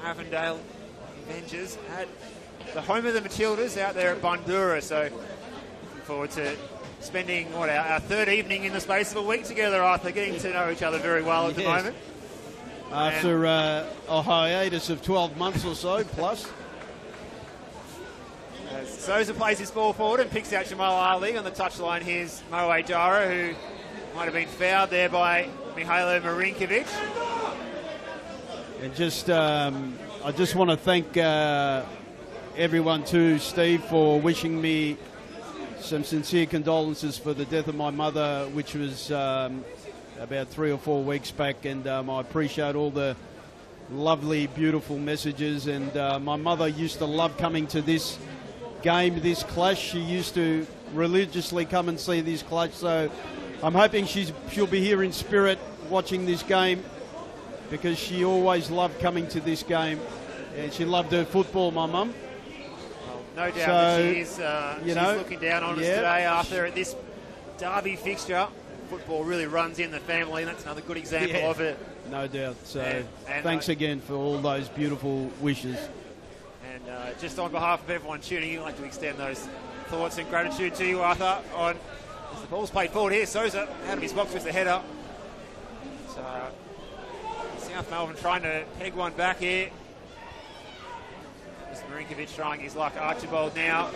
Avondale Avengers at the home of the Matildas out there at Bundoora. So looking forward to spending our third evening in the space of a week together, Arthur, getting to know each other very well at the moment. After a hiatus of 12 months or so, plus. Souza plays his ball forward and picks out Jamal Ali. On the touchline, here's Moe Dara, who might have been fouled there by Mihailo Marinkovic. And just, I just want to thank everyone too, Steve, for wishing me some sincere condolences for the death of my mother, which was about 3 or 4 weeks back, and I appreciate all the lovely, beautiful messages. And my mother used to love coming to this game, this clash. She used to religiously come and see this clash, so I'm hoping she'll be here in spirit watching this game, because she always loved coming to this game, and she loved her football, my mum. No doubt that she's looking down on us today, Arthur, at this derby fixture. Football really runs in the family, and that's another good example of it. No doubt. So and thanks again for all those beautiful wishes. And just on behalf of everyone tuning in, I'd like to extend those thoughts and gratitude to you, Arthur, as the ball's played forward here. Souza out of his box with the header. So South Melbourne trying to peg one back here. Marinkovic trying his luck. Archibald now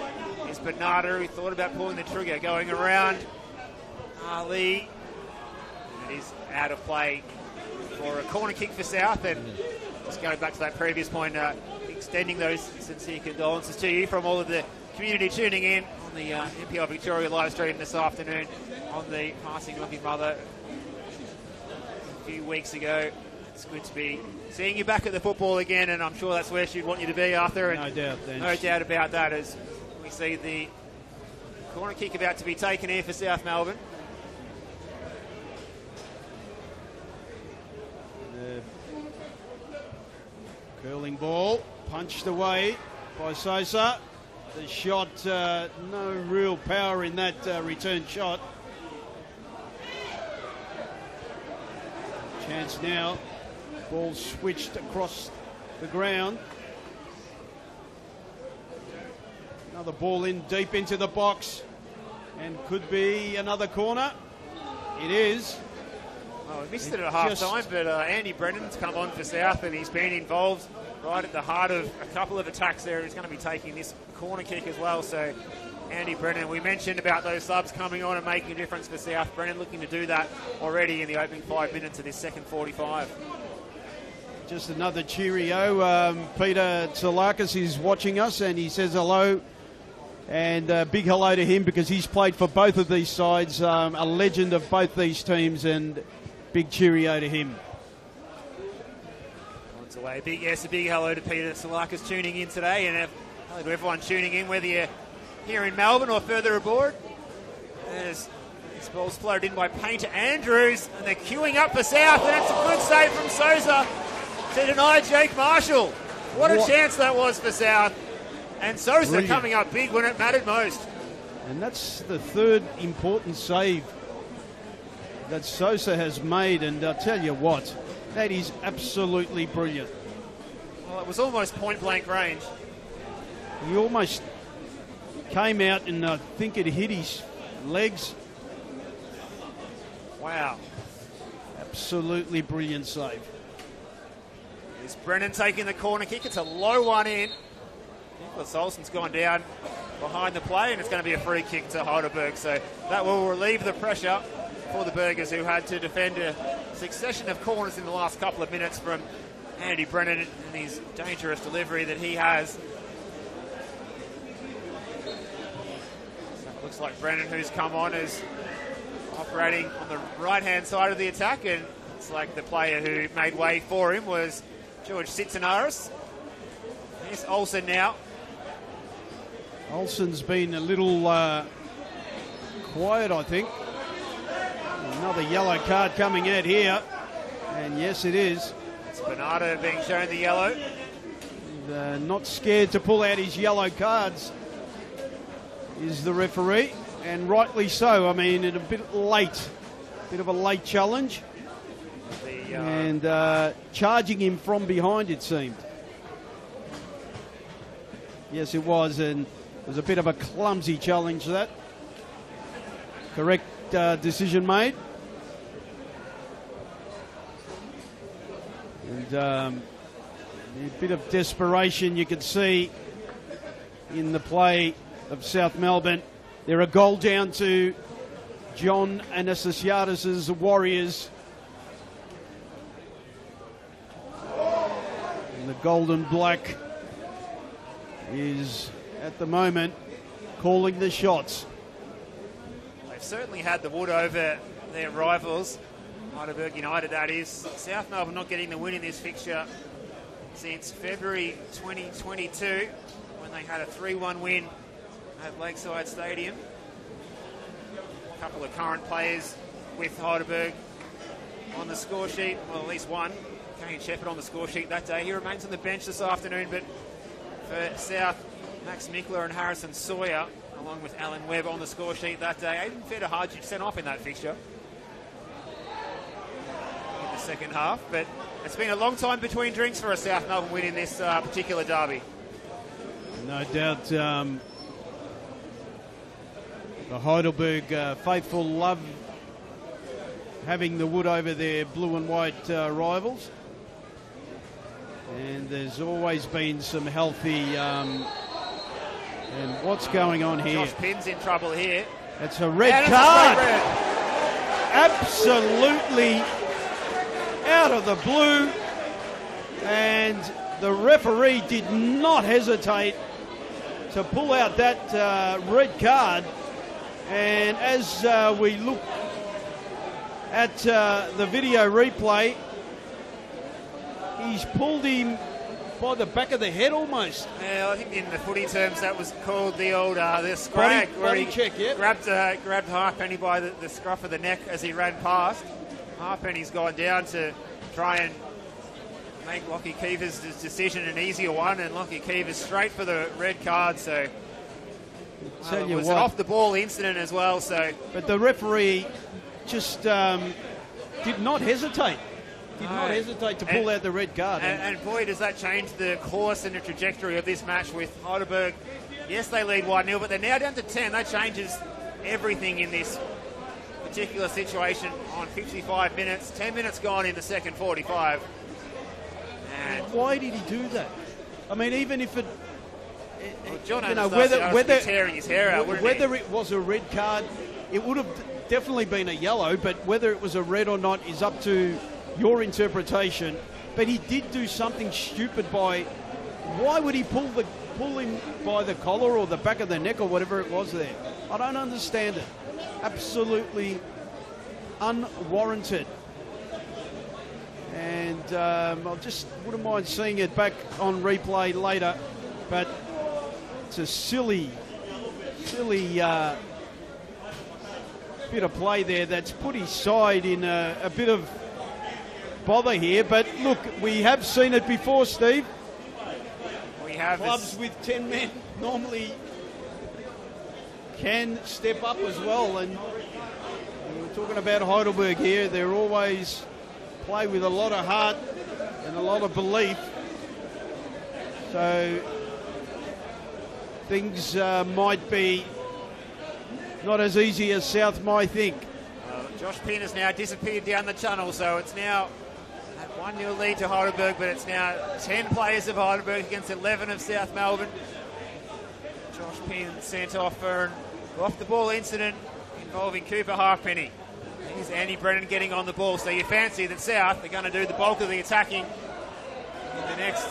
is Bernardo, who thought about pulling the trigger, going around Ali. It is out of play for a corner kick for South. And just going back to that previous point, extending those sincere condolences to you from all of the community tuning in on the NPL Victoria live stream this afternoon on the passing of your mother a few weeks ago. It's good to be seeing you back at the football again, and I'm sure that's where she'd want you to be, Arthur. And no doubt, Dan. No doubt about that, as we see the corner kick about to be taken here for South Melbourne. The curling ball punched away by Sosa. The shot, no real power in that return shot. Chance now. Ball switched across the ground. Another ball in deep into the box, and could be another corner. It is. Oh, we missed it at half time, but Andy Brennan's come on for South, and he's been involved right at the heart of a couple of attacks there. He's going to be taking this corner kick as well. So Andy Brennan, we mentioned about those subs coming on and making a difference for South. Brennan looking to do that already in the opening 5 minutes of this second 45. Just another cheerio. Peter Tsalakis is watching us, and he says hello. And big hello to him, because he's played for both of these sides, a legend of both these teams, and big cheerio to him. Away. A big hello to Peter Tsalakis tuning in today, and hello to everyone tuning in, whether you're here in Melbourne or further aboard. As this ball's floated in by Painter Andrews, and they're queuing up for South, and it's a good save from Sosa to deny Jake Marshall. What a chance that was for South. And Sosa brilliant. Coming up big when it mattered most. And that's the third important save that Sosa has made, and I'll tell you what, that is absolutely brilliant. Well, it was almost point-blank range. He almost came out, and I think it hit his legs. Wow. Absolutely brilliant save. Is Brennan taking the corner kick? It's a low one in. Nicholas Olsen's gone down behind the play, and it's going to be a free kick to Heidelberg. So that will relieve the pressure for the Burgers, who had to defend a succession of corners in the last couple of minutes from Andy Brennan and his dangerous delivery that he has. So it looks like Brennan, who's come on, is operating on the right-hand side of the attack, and it's like the player who made way for him was George Sitsinaris. Here's Olsen now. Olsen's been a little quiet, I think. Another yellow card coming out here, and yes, it is. It's Bernardo being shown the yellow. And, not scared to pull out his yellow cards is the referee, and rightly so. I mean, it's a bit of a late challenge, and charging him from behind, it seemed. Yes, it was, and it was a bit of a clumsy challenge, that. Correct decision made. And a bit of desperation you could see in the play of South Melbourne. They're a goal down to John Anastasiadis' Warriors. And the gold and black is at the moment calling the shots. They've certainly had the wood over their rivals, Heidelberg United, that is. South Melbourne not getting the win in this fixture since February 2022, when they had a 3-1 win at Lakeside Stadium. A couple of current players with Heidelberg on the score sheet, well, at least one, Kane Shepherd on the score sheet that day. He remains on the bench this afternoon, but for South, Max Mickler and Harrison Sawyer, along with Alan Webb on the score sheet that day. Aidan Federhardt sent off in that fixture in the second half, but it's been a long time between drinks for a South Melbourne win in this particular derby. No doubt the Heidelberg faithful love having the wood over their blue and white rivals, and there's always been some healthy and what's going on here? Josh Pinn's in trouble here. It's a red card. Absolutely out of the blue. And the referee did not hesitate to pull out that red card. And as we look at the video replay, he's pulled him by the back of the head almost. Yeah, I think in the footy terms that was called the old the scrag, where he check, yeah. grabbed Halfpenny by the scruff of the neck as he ran past. Halfpenny's gone down to try and make Lockie Keever's decision an easier one, and Lockie Keever's straight for the red card. So it was an off-the-ball incident as well. So, but the referee just did not hesitate. Did not hesitate to pull out the red card. And boy, does that change the course and the trajectory of this match with Heidelberg. Yes, they lead 1-0, but they're now down to 10. That changes everything in this particular situation on 55 minutes. 10 minutes gone in the second 45. And why did he do that? I mean, even if it... Well, John whether tearing his hair out, whether it was a red card, it would have definitely been a yellow, but whether it was a red or not is up to your interpretation. But he did do something stupid by... Why would he pull him by the collar or the back of the neck or whatever it was there? I don't understand it. Absolutely unwarranted. And I just wouldn't mind seeing it back on replay later, but it's a silly bit of play there that's put his side in a bit of bother here. But look, we have seen it before, Steve. We have clubs with 10 men normally can step up as well, and we're talking about Heidelberg here. They're always play with a lot of heart and a lot of belief, so things might be not as easy as South might think. Josh Pinn has now disappeared down the tunnel, so it's now a 1-0 lead to Heidelberg, but it's now 10 players of Heidelberg against 11 of South Melbourne. Josh Pinn sent off for an off-the-ball incident involving Cooper Halfpenny. Here's Andy Brennan getting on the ball, so you fancy that South are going to do the bulk of the attacking in the next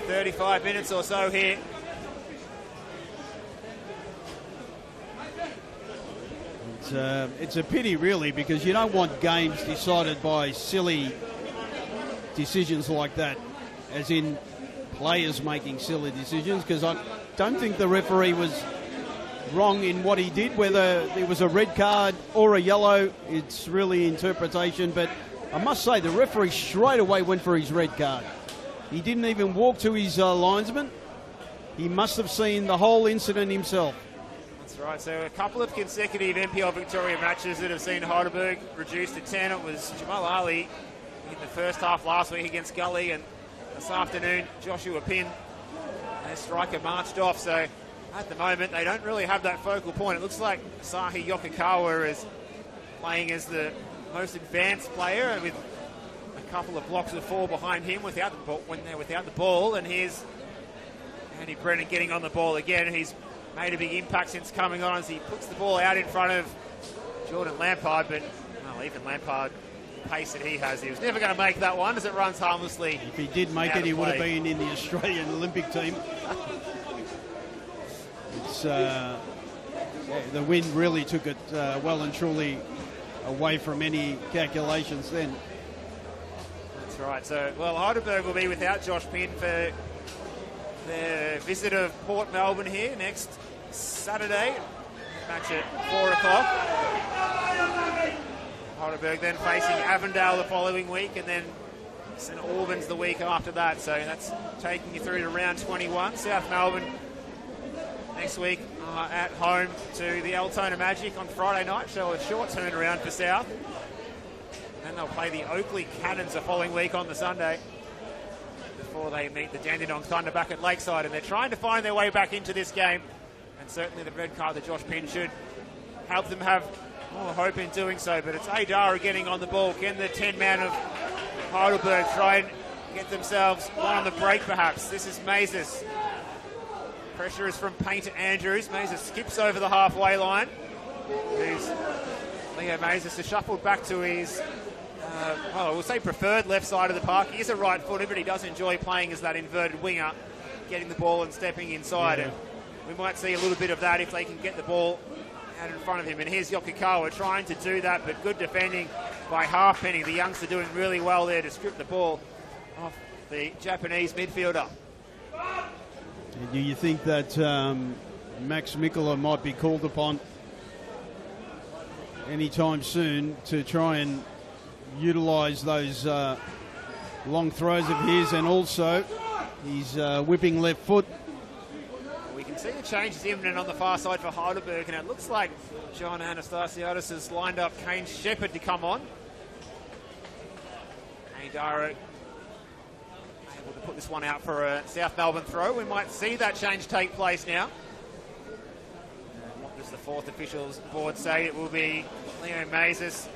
35 minutes or so here. It's a pity, really, because you don't want games decided by silly decisions like that, as in players making silly decisions, because I don't think the referee was wrong in what he did. Whether it was a red card or a yellow, it's really interpretation. But I must say, the referee straight away went for his red card. He didn't even walk to his linesman. He must have seen the whole incident himself. That's right. So a couple of consecutive NPL Victoria matches that have seen Heidelberg reduced to 10. It was Jamal Ali in the first half last week against Gully, and this afternoon Joshua Pinn, their striker, marched off. So at the moment, they don't really have that focal point. It looks like Sahi Yokokawa is playing as the most advanced player, with a couple of blocks of 4 behind him without the ball, when they're without the ball. And here's Andy Brennan getting on the ball again. He's made a big impact since coming on as he puts the ball out in front of Jordan Lampard. But even Lampard, the pace that he has, he was never going to make that one as it runs harmlessly. If he did make it, he would have been in the Australian Olympic team. It's the wind really took it well and truly away from any calculations then. That's right. So, well, Heidelberg will be without Josh Pinn for their visit of Port Melbourne here next Saturday. Match at 4 o'clock. Heidelberg then facing Avondale the following week, and then St Albans the week after that. So that's taking you through to round 21. South Melbourne next week at home to the Altona Magic on Friday night, so a short turnaround for South. And they'll play the Oakley Cannons the following week on the Sunday before they meet the Dandenong Thunder back at Lakeside. And they're trying to find their way back into this game, and certainly the red card that Josh Pinn should help them have more hope in doing so. But it's Adara getting on the ball. Can the 10-man of Heidelberg try and get themselves one on the break perhaps? This is Mazes. Pressure is from Painter Andrews. Mazes skips over the halfway line. Leo Mazes has shuffled back to his, we'll say preferred left side of the park. He is a right footer, but he does enjoy playing as that inverted winger. getting the ball and stepping inside. Yeah. And we might see a little bit of that if they can get the ball out in front of him. And here's Yokokawa trying to do that, but good defending by Halfpenny. The youngster doing really well there to strip the ball off the Japanese midfielder. Do you think that Max Mikkola might be called upon anytime soon to try and utilise those long throws of his, and also he's whipping left foot? We can see the changes imminent on the far side for Heidelberg, and it looks like John Anastasiadis has lined up Kane Shepherd to come on. Dara able to put this one out for a South Melbourne throw. We might see that change take place now. And what does the fourth officials board say? It will be Leo Mazes.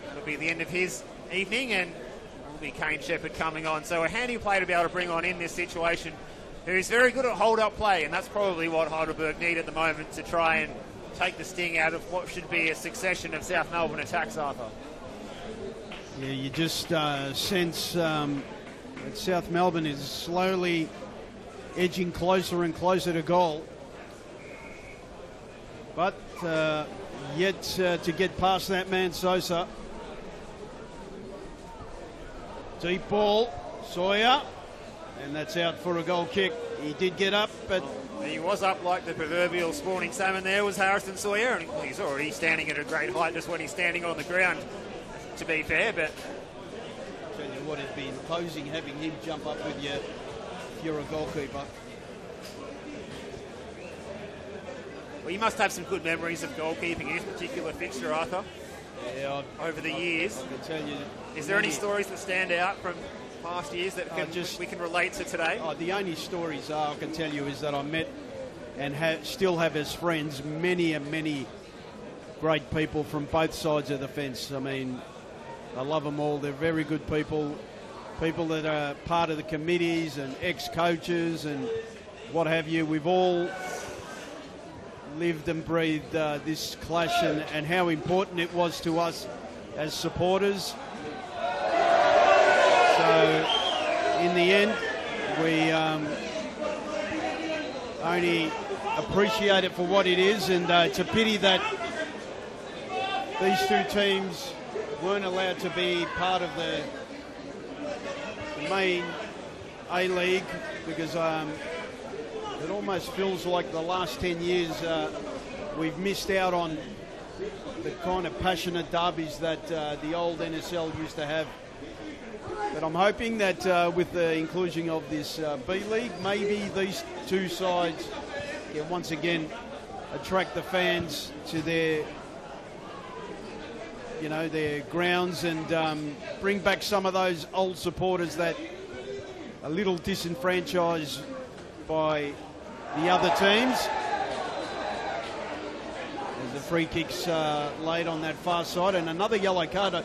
That'll be the end of his evening, and it will be Kane Shepherd coming on. So a handy player to be able to bring on in this situation, who's very good at hold-up play, and that's probably what Heidelberg need at the moment to try and take the sting out of what should be a succession of South Melbourne attacks, Arthur. Yeah, you just sense that South Melbourne is slowly edging closer and closer to goal. But yet to get past that man, Sosa. Deep ball, Sawyer. And that's out for a goal kick. He did get up, but... He was up like the proverbial spawning salmon there, was Harrison Sawyer. And he's already standing at a great height just when he's standing on the ground, to be fair, but... I'll tell you what, it'd be imposing having him jump up with you if you're a goalkeeper. Well, you must have some good memories of goalkeeping in this particular fixture, Arthur. Yeah, over the years. I can tell you... Is there any stories that stand out from past years that we can relate to today? The only stories I can tell you is that I met and still have as friends many and many great people from both sides of the fence. I mean, I love them all. They're very good people that are part of the committees and ex-coaches and what have you. We've all lived and breathed this clash and how important it was to us as supporters. So, in the end, we only appreciate it for what it is, and it's a pity that these two teams weren't allowed to be part of the main A-League, because it almost feels like the last 10 years we've missed out on the kind of passionate derbies that the old NSL used to have. But I'm hoping that with the inclusion of this B-League, maybe these two sides can once again attract the fans to their grounds and bring back some of those old supporters that are a little disenfranchised by the other teams. There's the free kicks laid on that far side, and another yellow card.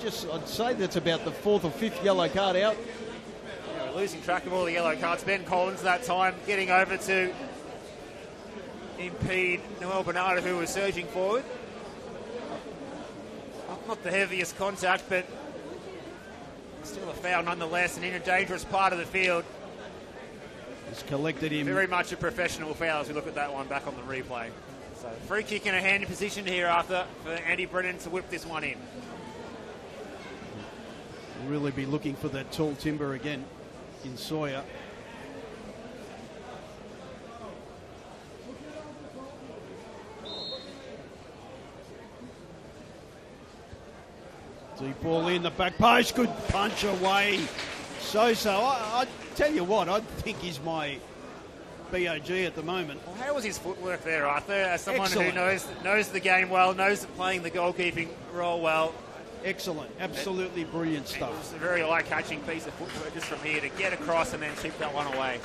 I'd say that's about the fourth or fifth yellow card out. Yeah, we're losing track of all the yellow cards. Ben Collins that time getting over to impede Noel Bernardo, who was surging forward. Not the heaviest contact, but still a foul nonetheless, and in a dangerous part of the field. He's collected him. Very much a professional foul as we look at that one back on the replay. So free kick in a handy position here, Arthur, for Andy Brennan to whip this one in. Really be looking for that tall timber again in Sawyer. Deep ball in the back post, good punch away. Sosa, I tell you what, I think he's my BOG at the moment. Well, how was his footwork there, Arthur? As someone Excellent. who knows the game well, knows playing the goalkeeping role well. Excellent, absolutely brilliant stuff. It was a very eye-catching piece of footwork just from here to get across and then chip that one away.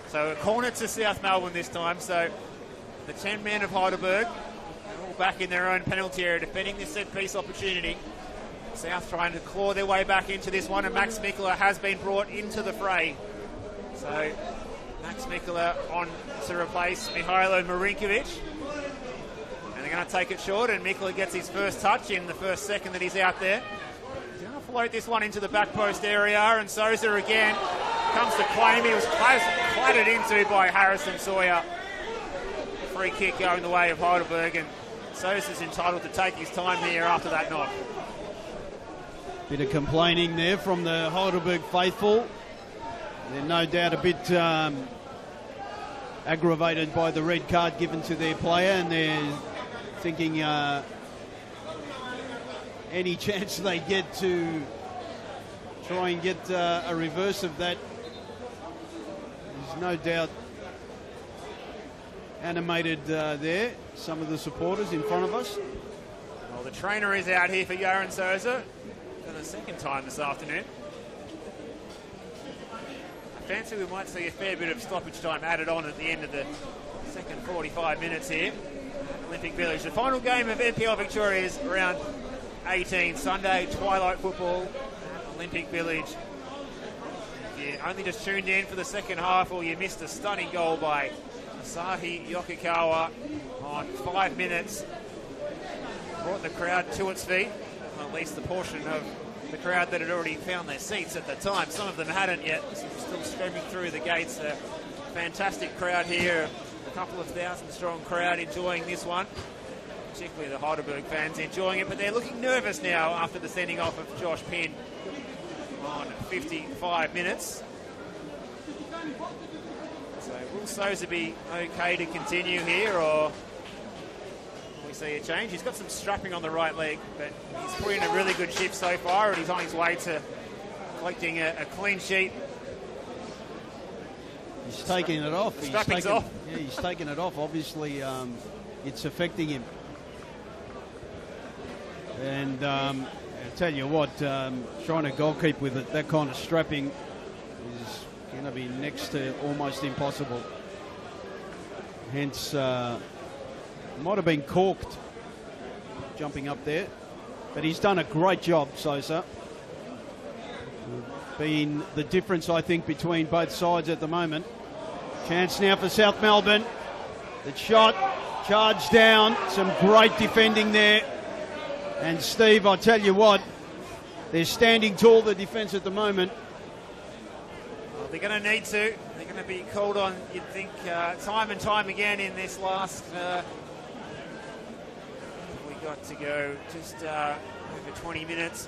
So a corner to South Melbourne this time. So the 10 men of Heidelberg all back in their own penalty area defending this set-piece opportunity. South trying to claw their way back into this one, and Max Mikkola has been brought into the fray. So Max Mikkola on to replace Mihailo Marinkovic. And they're going to take it short, and Mikkola gets his first touch in the first second that he's out there. He's going to float this one into the back post area, and Sosa again comes to claim. He was clattered into by Harrison Sawyer. Free kick going the way of Heidelberg, and Sosa's entitled to take his time here after that knock. Bit of complaining there from the Heidelberg faithful. They're no doubt a bit aggravated by the red card given to their player, and they're thinking any chance they get to try and get a reverse of that. There's no doubt animated there, some of the supporters in front of us. Well, the trainer is out here for Yaron Sosa for the second time this afternoon. I fancy we might see a fair bit of stoppage time added on at the end of the second 45 minutes here at Olympic Village. The final game of NPL Victoria's round 18, Sunday twilight football at Olympic Village. If you only just tuned in for the second half, or you missed a stunning goal by Asahi Yokokawa on 5 minutes, brought the crowd to its feet, or at least the portion of the crowd that had already found their seats at the time. Some of them hadn't yet, still streaming through the gates. A fantastic crowd here, a couple of thousand strong crowd enjoying this one, particularly the Heidelberg fans enjoying it, but they're looking nervous now after the sending off of Josh Pinn on 55 minutes. So will Sosa be okay to continue here, or will we see a change? He's got some strapping on the right leg, but he's put in a really good shift so far, and he's on his way to collecting a clean sheet. He's taking it off. Strapping's off. Yeah, he's taking it off. Obviously, it's affecting him. And I tell you what, trying to goalkeep with it, that kind of strapping is going to be next to almost impossible. Hence, might have been corked jumping up there, but he's done a great job, Sosa. Been the difference, I think, between both sides at the moment. Chance now for South Melbourne. The shot, charged down, some great defending there. And Steve, I tell you what, they're standing tall, the defence at the moment. Well, they're going to need to. They're going to be called on, you'd think, time and time again in this last... we got to go just over 20 minutes.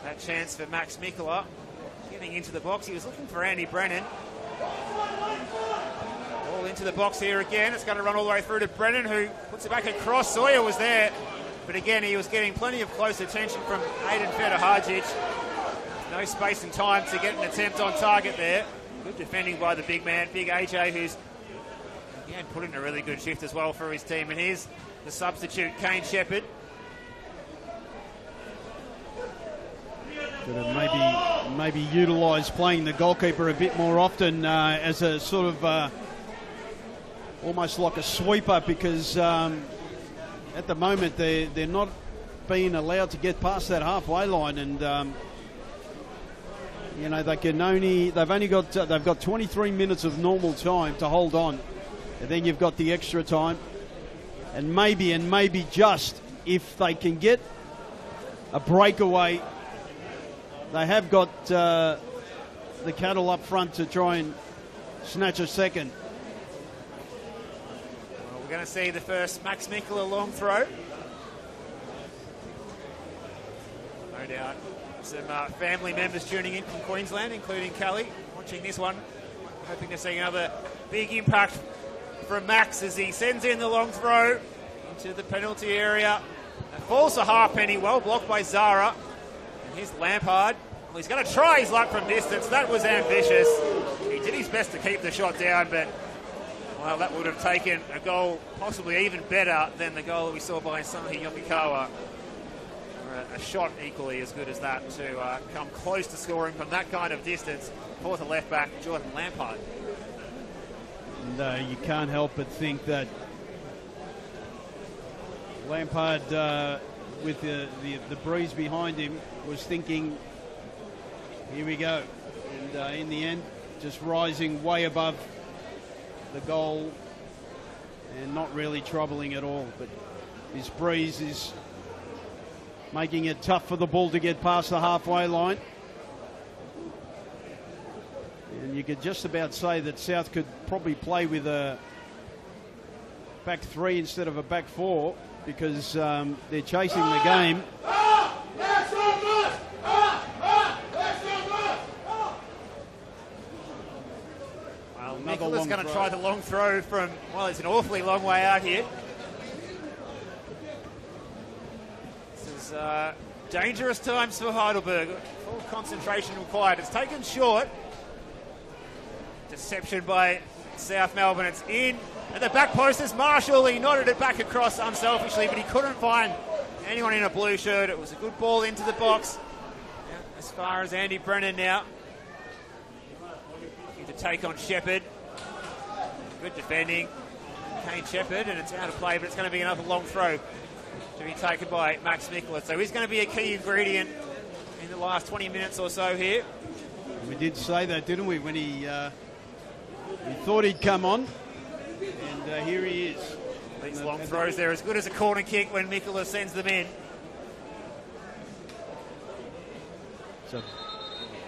That chance for Max Mikula getting into the box. He was looking for Andy Brennan. All into the box here again. It's going to run all the way through to Brennan, who puts it back across. Sawyer was there, but again, he was getting plenty of close attention from Aiden Federhajic. No space and time to get an attempt on target there. Good defending by the big man, Big AJ, who's again put in a really good shift as well for his team. And here's the substitute, Kane Shepherd. Could have maybe utilised playing the goalkeeper a bit more often as a sort of almost like a sweeper, because at the moment they're not being allowed to get past that halfway line, and you know, they've got 23 minutes of normal time to hold on, and then you've got the extra time, and maybe just if they can get a breakaway. They have got the cattle up front to try and snatch a second. Well, we're going to see the first Max Mikula long throw. No doubt. Some family members tuning in from Queensland, including Kelly, watching this one. Hoping to see another big impact from Max as he sends in the long throw into the penalty area. It falls to Halfpenny, well blocked by Zara. Here's Lampard. Well, he's going to try his luck from distance. That was ambitious. He did his best to keep the shot down, but, well, that would have taken a goal possibly even better than the goal that we saw by Asahi Yokokawa. A shot equally as good as that to come close to scoring from that kind of distance for the left-back, Jordan Lampard. And you can't help but think that Lampard... with the breeze behind him, was thinking, here we go. And in the end, just rising way above the goal and not really troubling at all. But his breeze is making it tough for the ball to get past the halfway line. you could just about say that South could probably play with a back three instead of a back four, because they're chasing the game. Well, Nicholas going to try the long throw from, well, it's an awfully long way out here. This is dangerous times for Heidelberg. Full concentration required. It's taken short. Deception by South Melbourne. It's in at the back post. Is Marshall. He nodded it back across unselfishly, but he couldn't find anyone in a blue shirt. It was a good ball into the box. As far as Andy Brennan now. To take on Shepherd. Good defending. Kane Shepherd, and it's out of play, but it's going to be another long throw to be taken by Max Nicholas. So he's going to be a key ingredient in the last 20 minutes or so here. We did say that, didn't we, when he thought he'd come on, and here he is. These long throws there, as good as a corner kick when Nicholas sends them in. So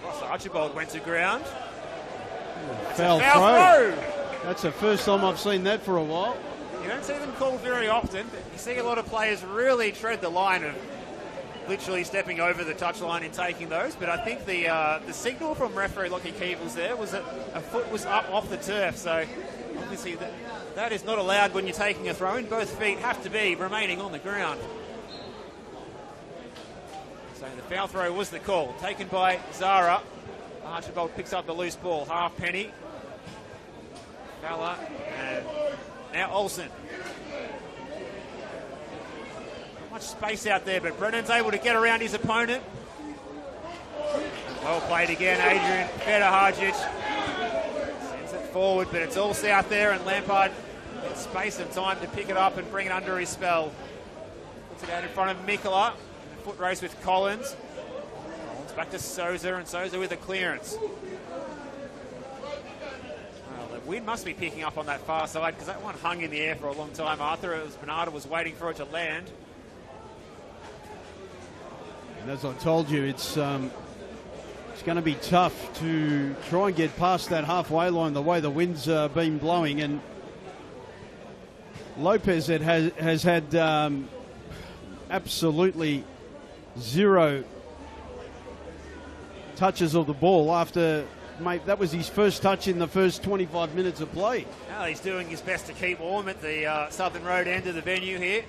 Ross Archibald went to ground. Foul throw. That's the first time I've seen that for a while. You don't see them called very often, but you see a lot of players really tread the line of literally stepping over the touchline in taking those. But I think the signal from referee Lockie Keevils there was that a foot was up off the turf. So obviously that is not allowed when you're taking a throw in. Both feet have to be remaining on the ground. So the foul throw was the call, taken by Zara. Archibald picks up the loose ball, Halfpenny. Fowler, and now Olsen. Not much space out there, but Brennan's able to get around his opponent. Well played again, Adrian Federhajic. Sends it forward, but it's all South there, and Lampard gets space and time to pick it up and bring it under his spell. Puts it out in front of Mikola. Foot race with Collins. Back to Souza, and Souza with a clearance. Well, the wind must be picking up on that far side, because that one hung in the air for a long time, Arthur. It was Bernardo was waiting for it to land. And as I told you, it's going to be tough to try and get past that halfway line the way the wind's been blowing. And Lopez has had absolutely zero touches of the ball after, mate, that was his first touch in the first 25 minutes of play. Now he's doing his best to keep warm at the Southern Road end of the venue here.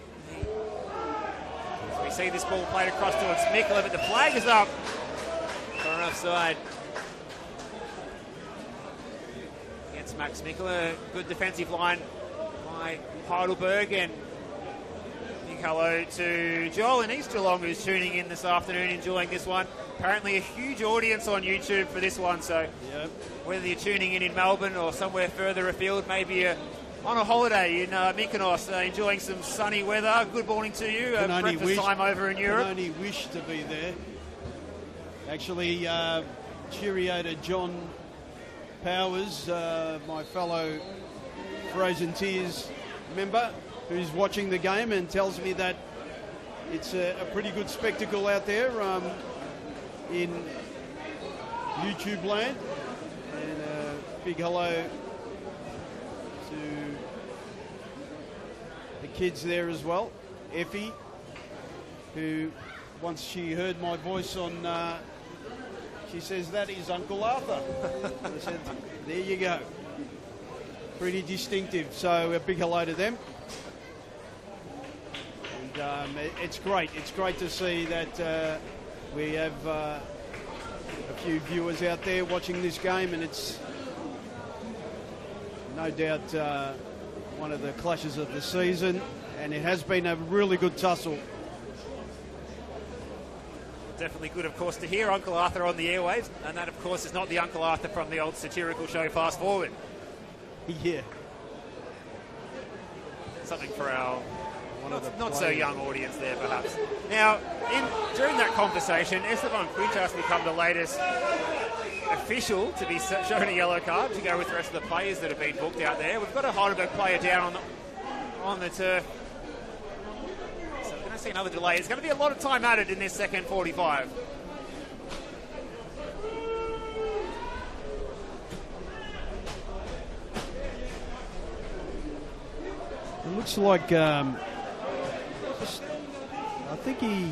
So we see this ball played across towards Mikola, but the flag is up for an offside against Max Mikola. Good defensive line by Heidelberg, and big hello to Joel in East Geelong, who's tuning in this afternoon, enjoying this one. Apparently a huge audience on YouTube for this one, so yep. Whether you're tuning in Melbourne or somewhere further afield, maybe on a holiday in Mykonos, enjoying some sunny weather. Good morning to you. Breakfast time over in Europe. I only wish to be there. Actually, cheerio to John Powers, my fellow Frozen Tears member, who's watching the game and tells me that it's a pretty good spectacle out there in YouTube land. And a big hello to the kids there as well. Effie, who once she heard my voice on, she says, that is Uncle Arthur. I said, there you go. Pretty distinctive. So a big hello to them. And it's great. It's great to see that we have a few viewers out there watching this game, and it's no doubt one of the clashes of the season, and it has been a really good tussle. Definitely good, of course, to hear Uncle Arthur on the airwaves, and that, of course, is not the Uncle Arthur from the old satirical show Fast Forward. Yeah. Something for our not so young audience there, perhaps. Now, during that conversation, Esteban Quintas become the latest official to be shown a yellow card to go with the rest of the players that have been booked out there. We've got a Heidelberg player down on the turf. So we're going to see another delay. It's going to be a lot of time added in this second 45. looks like I think the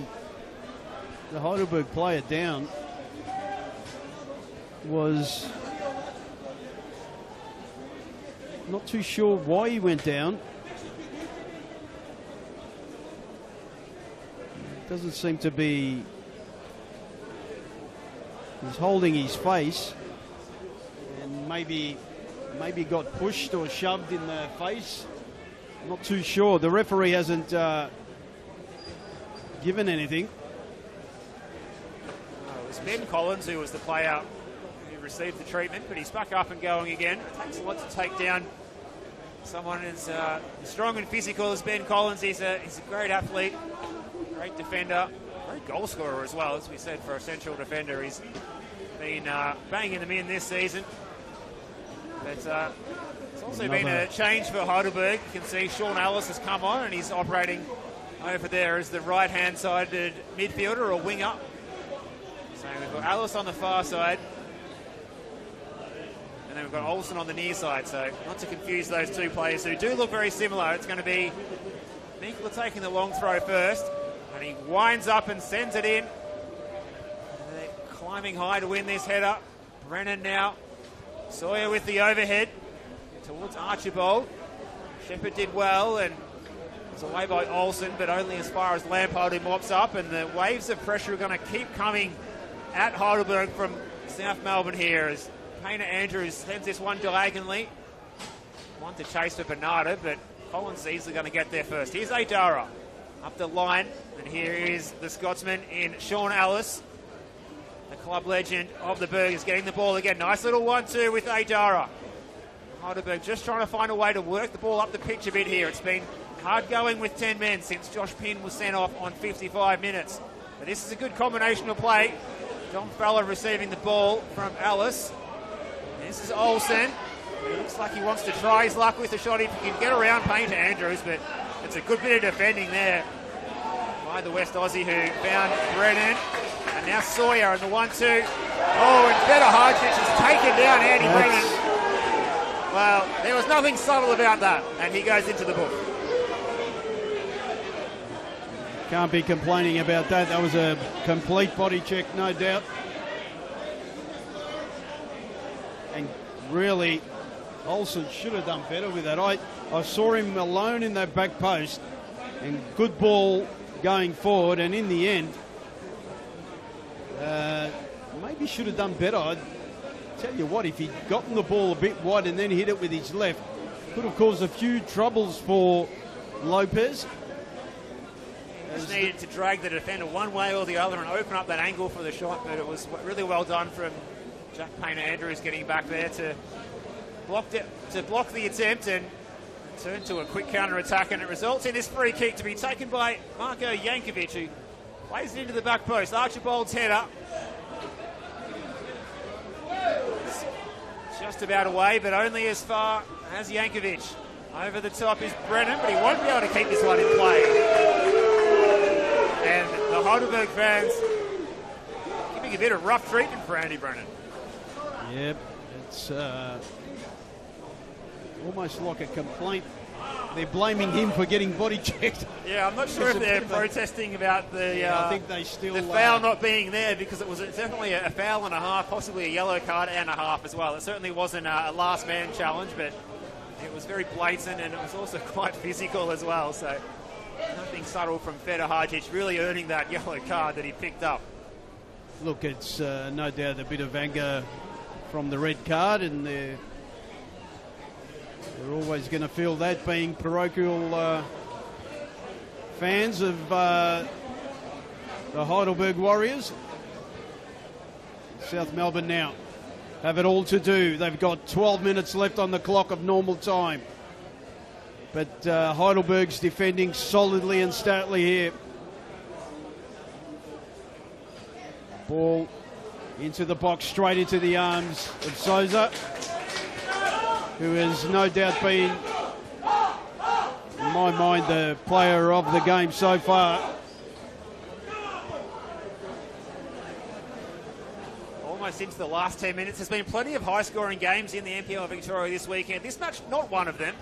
Heidelberg player down was not too sure why he went down. Doesn't seem to be. He's holding his face, and maybe got pushed or shoved in the face. Not too sure. The referee hasn't given anything. It was Ben Collins who was the player who received the treatment, but he's back up and going again. It takes a lot to take down someone as strong and physical as Ben Collins. He's a great athlete, great defender, great goal scorer as well. As we said, for a central defender, he's been banging them in this season. But it's also been a change for Heidelberg. You can see Sean Ellis has come on and he's operating over there as the right-hand sided midfielder or winger. So we've got Ellis on the far side. And then we've got Olsen on the near side. So not to confuse those two players who do look very similar. It's going to be Nicola taking the long throw first. And he winds up and sends it in. And they're climbing high to win this header. Brennan now. Sawyer with the overhead towards Archibald. Shepherd did well and it's away by Olsen, but only as far as Lampard, who mops up. And the waves of pressure are going to keep coming at Heidelberg from South Melbourne here as Painter Andrews sends this one diagonally. One to chase for Bernardo, but Collins easily going to get there first. Here's Adara up the line, and here is the Scotsman in Sean Ellis. The club legend of the Burgers getting the ball again. Nice little 1-2 with Adara. Heidelberg just trying to find a way to work the ball up the pitch a bit here. It's been hard going with 10 men since Josh Pinn was sent off on 55 minutes. But this is a good combination of play. John Fowler receiving the ball from Ellis. This is Olsen. It looks like he wants to try his luck with the shot if he can get around Painter Andrews, but it's a good bit of defending there by the West Aussie who found Brennan. And now Sawyer in the 1-2. Oh, and Peter Hartwich has taken down Andy Brennan. Well, there was nothing subtle about that, and he goes into the book. Can't be complaining about that. That was a complete body check, no doubt. And really, Olsen should have done better with that. I saw him alone in that back post, and good ball going forward, and in the end, maybe should have done better. I'd tell you what, if he'd gotten the ball a bit wide and then hit it with his left, could have caused a few troubles for Lopez. Just needed to drag the defender one way or the other and open up that angle for the shot, but it was really well done from Jack Painter Andrews getting back there to block the attempt and turn to a quick counter-attack, and it results in this free kick to be taken by Marko Jankovic, who plays it into the back post. Archibald's header. Just about away, but only as far as Jankovic. Over the top is Brennan, but he won't be able to keep this one in play. And the Heidelberg fans giving a bit of rough treatment for Andy Brennan. Yep, it's almost like a complaint. They're blaming him for getting body checked. Yeah, I'm not sure if they're protesting about I think they still the foul not being there, because it was definitely a foul and a half, possibly a yellow card and a half as well. It certainly wasn't a last man challenge, but it was very blatant and it was also quite physical as well. So nothing subtle from Feder Hajic, really earning that yellow card that he picked up. Look, it's no doubt a bit of anger from the red card, and they're always going to feel that, being parochial fans of the Heidelberg Warriors. South Melbourne now have it all to do. They've got 12 minutes left on the clock of normal time. But Heidelberg's defending solidly and stoutly here. Ball into the box, straight into the arms of Souza, who has no doubt been, in my mind, the player of the game so far. Almost into the last 10 minutes. There's been plenty of high-scoring games in the NPL Victoria this weekend. This match, not one of them.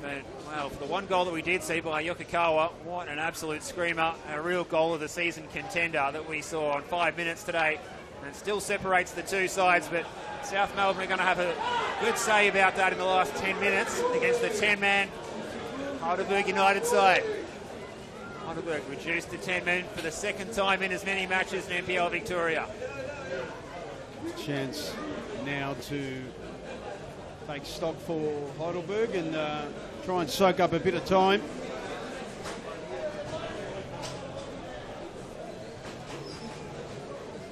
But, well, for the one goal that we did see by Yokokawa, what an absolute screamer. A real goal of the season contender that we saw on 5 minutes today. And it still separates the two sides, but South Melbourne are going to have a good say about that in the last 10 minutes against the 10-man Heidelberg United side. Heidelberg reduced to 10 men for the second time in as many matches in NPL Victoria. Chance now to take stock for Heidelberg and try and soak up a bit of time.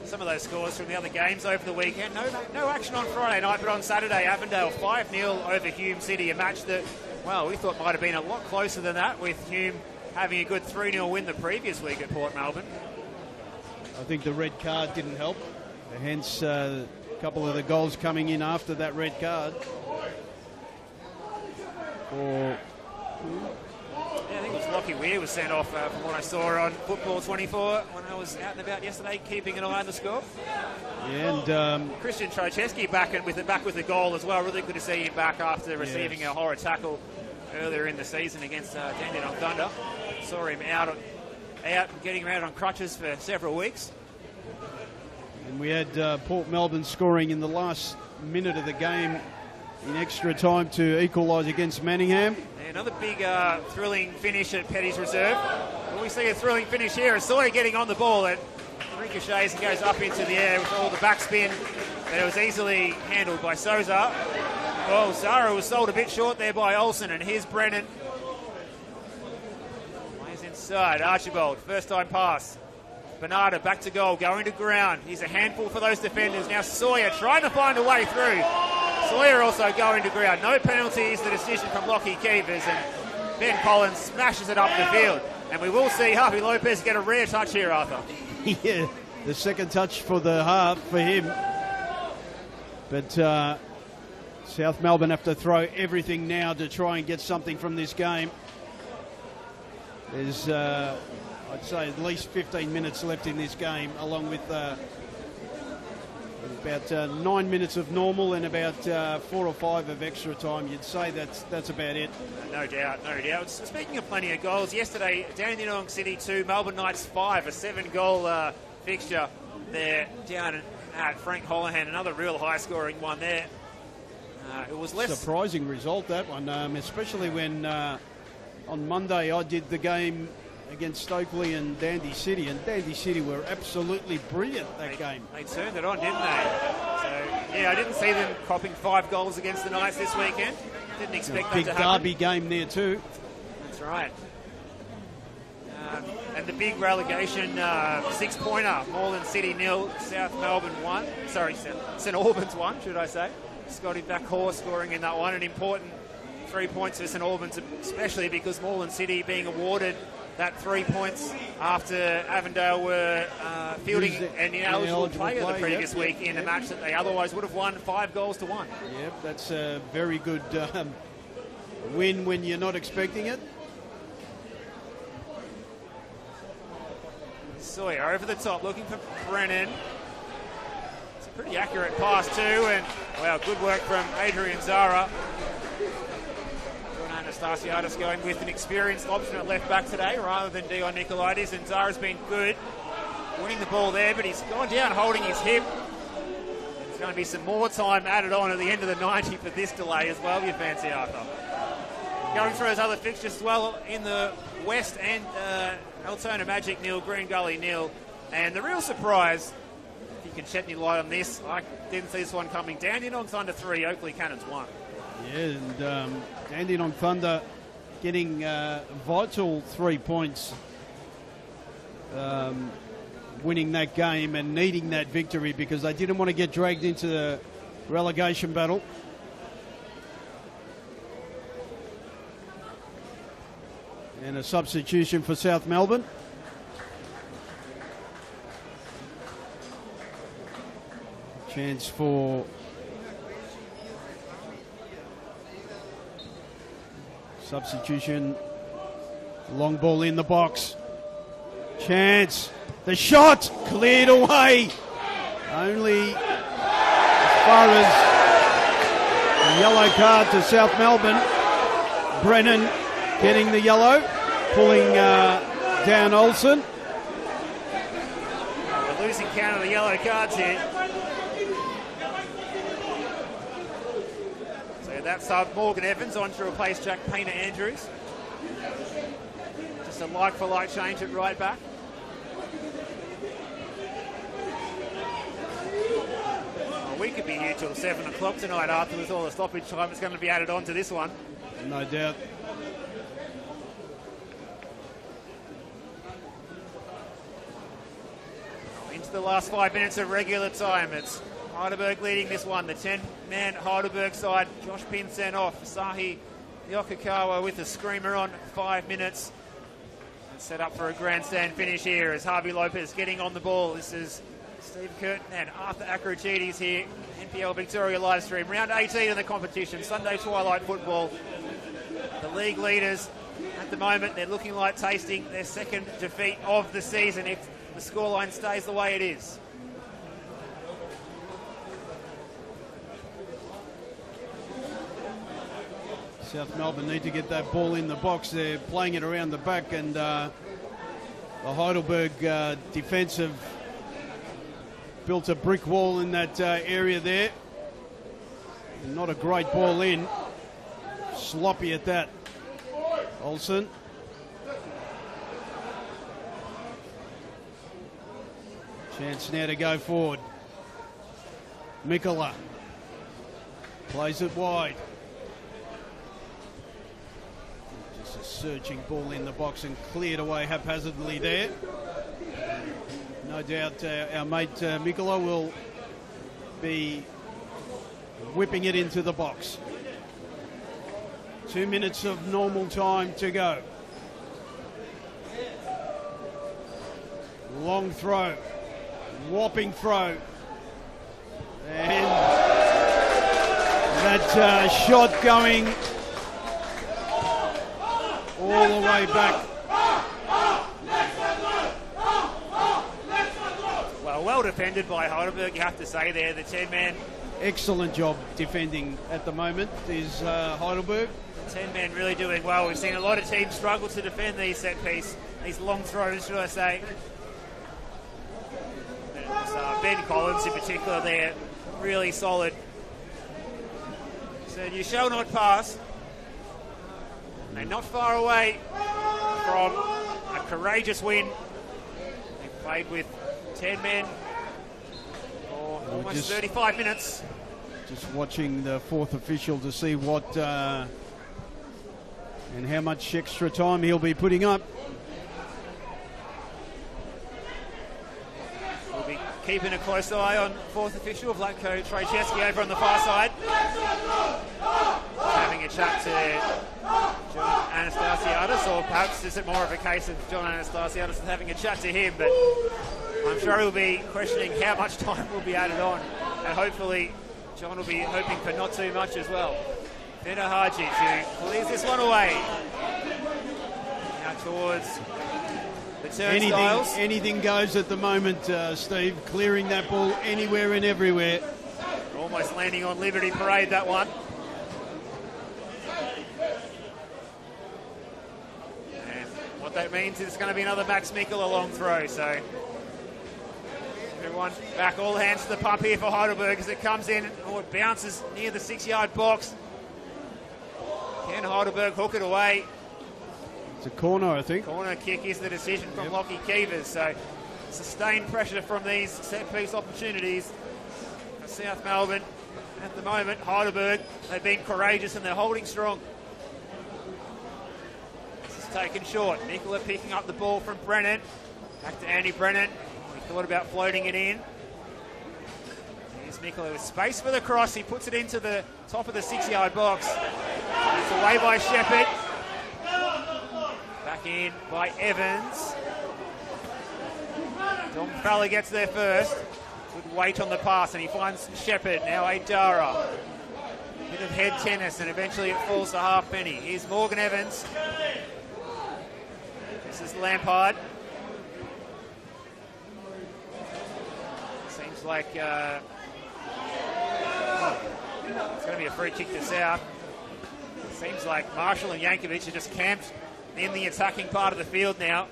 Some of those scores from the other games over the weekend. No action on Friday night, but on Saturday, Avondale 5-0 over Hume City, a match that, well, we thought might have been a lot closer than that, with Hume having a good 3-0 win the previous week at Port Melbourne. I think the red card didn't help, hence a couple of the goals coming in after that red card. I think it was Lockie Weir was sent off from what I saw on Football 24 when I was out and about yesterday, keeping an eye on the score. Yeah, and Christian Trojewski back with the goal as well. Really good to see him back after receiving a horror tackle earlier in the season against Dandenong Thunder. Saw him out getting him out on crutches for several weeks. And we had Port Melbourne scoring in the last minute of the game in extra time to equalise against Manningham. Another big thrilling finish at Petty's Reserve. Well, we see a thrilling finish here. Sawyer getting on the ball. It ricochets and goes up into the air with all the backspin. But it was easily handled by Souza. Well, Zara was sold a bit short there by Olsen, and here's Brennan. Plays inside. Archibald, first time pass. Bernardo back to goal, going to ground. He's a handful for those defenders. Now Sawyer trying to find a way through. Sawyer also going to ground. No penalties, the decision from Lockie Keepers, and Ben Collins smashes it up the field. And we will see Harvey Lopez get a rare touch here, Arthur. Yeah, the second touch for the half for him. But South Melbourne have to throw everything now to try and get something from this game. There's, I'd say, at least 15 minutes left in this game, along with about 9 minutes of normal and about 4 or 5 of extra time. You'd say that's about it. No doubt, no doubt. Speaking of plenty of goals, yesterday, Dandenong City 2, Melbourne Knights 5, a 7-goal fixture there down at Frank Holohan. Another real high-scoring one there. It was less... Surprising result, that one, especially when on Monday I did the game against Stokely and Dandy City, and Dandy City were absolutely brilliant that game. They turned it on, didn't they? So, yeah, I didn't see them copping 5 goals against the Knights this weekend. Didn't expect that to happen. Big derby game there too. That's right. And the big relegation 6-pointer, Moreland City 0, South Melbourne 1. Sorry, St Albans 1, should I say. Scotty Backhor scoring in that one. An important 3 points for St Albans, especially because Moreland City being awarded that 3 points after Avondale were fielding an ineligible player the previous week in a match that they otherwise would have won 5-1. Yep, that's a very good win when you're not expecting it. Sawyer over the top, looking for Brennan. It's a pretty accurate pass too, and wow, good work from Adrian Zara. Anastasiadis going with an experienced option at left back today rather than Dion Nicolaides, and Zara's been good winning the ball there, but he's gone down holding his hip. There's going to be some more time added on at the end of the 90 for this delay as well, you fancy, Arthur. Going through his other fixtures as well in the West and Altona Magic 0, Green Gully 0, and the real surprise, if you can shed any light on this, I didn't see this one coming, Dandenong Thunder 3, Oakley Cannons 1. Yeah, and Dandenong Thunder getting vital 3 points, winning that game and needing that victory because they didn't want to get dragged into the relegation battle. And a substitution for South Melbourne. Chance for substitution. Long ball in the box. Chance. The shot cleared away. Only as far as the yellow card to South Melbourne. Brennan getting the yellow, pulling down Olsen. We're losing count of the yellow cards here. So that's Morgan Evans on to replace Jack Painter-Andrews. Just a like-for-like change at right back. We could be here till 7 o'clock tonight after with all the stoppage time that's going to be added on to this one. No doubt. Into the last 5 minutes of regular time. It's Heidelberg leading this one. The 10-man Heidelberg side. Josh Pin sent off. Sahi Yokokawa with a screamer on 5 minutes. And set up for a grandstand finish here as Harvey Lopez getting on the ball. This is Steve Curtin and Arthur Akrotidis here. NPL Victoria live stream. Round 18 of the competition. Sunday Twilight football. The league leaders at the moment, they're looking like tasting their second defeat of the season if the scoreline stays the way it is. South Melbourne need to get that ball in the box. They're playing it around the back, and the Heidelberg defence have built a brick wall in that area there. Not a great ball in. Sloppy at that. Olsen. Chance now to go forward. Mikola plays it wide. Just a searching ball in the box and cleared away haphazardly there. No doubt our mate Mikola will be whipping it into the box. 2 minutes of normal time to go. Long throw. Whopping throw. And that shot going all the way back. Well defended by Heidelberg, you have to say there, the 10-man. Excellent job defending at the moment is Heidelberg. 10-man really doing well. We've seen a lot of teams struggle to defend these set piece, these long throws, should I say. Ben Collins in particular there, really solid. So you shall not pass. They're not far away from a courageous win. They played with 10 men for almost 35 minutes. Just watching the fourth official to see what and how much extra time he'll be putting up. We'll be keeping a close eye on fourth official, Vlatko Trajewski over on the far side. Having a chat to John Anastasiadis, or perhaps is it more of a case of John Anastasiadis having a chat to him, but I'm sure he'll be questioning how much time will be added on, and hopefully John will be hoping for not too much as well. Vena Hajic, who clears this one away. Now towards the turnstiles. Anything goes at the moment, Steve. Clearing that ball anywhere and everywhere. Almost landing on Liberty Parade, that one. And what that means is it's going to be another Max Mikola long throw, so everyone back, all hands to the pump here for Heidelberg as it comes in. Oh, it bounces near the 6-yard box. Can Heidelberg hook it away? It's a corner, I think. Corner kick is the decision from Lockie Keevers. So sustained pressure from these set-piece opportunities for South Melbourne. At the moment, Heidelberg, they've been courageous and they're holding strong. This is taken short. Mikola picking up the ball from Brennan. Back to Andy Brennan. He thought about floating it in. Here's Mikola with space for the cross. He puts it into the top of the 6-yard box. It's away by Shepherd. Back in by Evans. Dom Fowler gets there first. Good weight on the pass, and he finds Shepherd. Now Aidara. Bit of head tennis, and eventually it falls to Halfpenny. Here's Morgan Evans. This is Lampard. Seems like it's going to be a free kick to South. Seems like Marshall and Yankovic are just camped in the attacking part of the field now.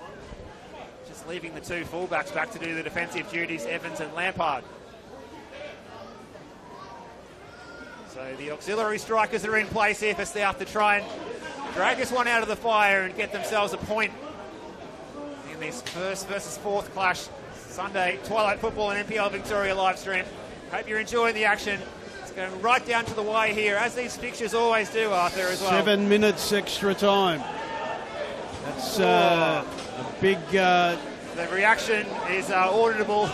Just leaving the two fullbacks back to do the defensive duties, Evans and Lampard. So the auxiliary strikers are in place here for South to try and drag this one out of the fire and get themselves a point in this first versus fourth clash. Sunday, Twilight Football and NPL Victoria live stream. Hope you're enjoying the action. It's going right down to the wire here, as these fixtures always do, Arthur, as well. 7 minutes extra time. That's a big... The reaction is auditable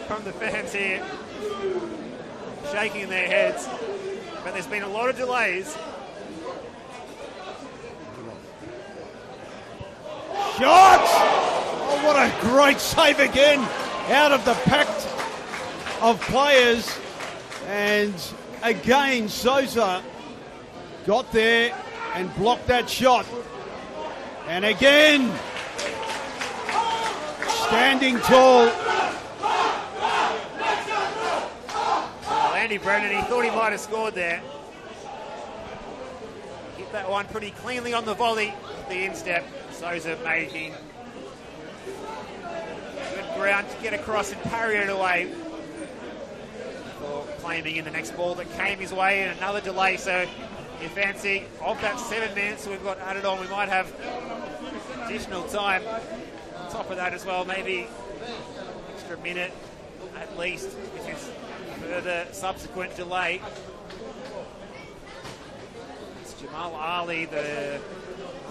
from the fans here, shaking their heads. But there's been a lot of delays. Shots! Oh, what a great save again out of the pack of players. And again, Souza got there and blocked that shot. And again, standing tall. Well, Andy Brennan, he thought he might have scored there. Hit that one pretty cleanly on the volley, the instep. Souza making good ground to get across and parry it away for claiming in the next ball that came his way, and another delay. So you fancy of that 7 minutes we've got added on, we might have additional time on top of that as well, maybe extra minute at least if it's further subsequent delay. It's Jamal Ali, the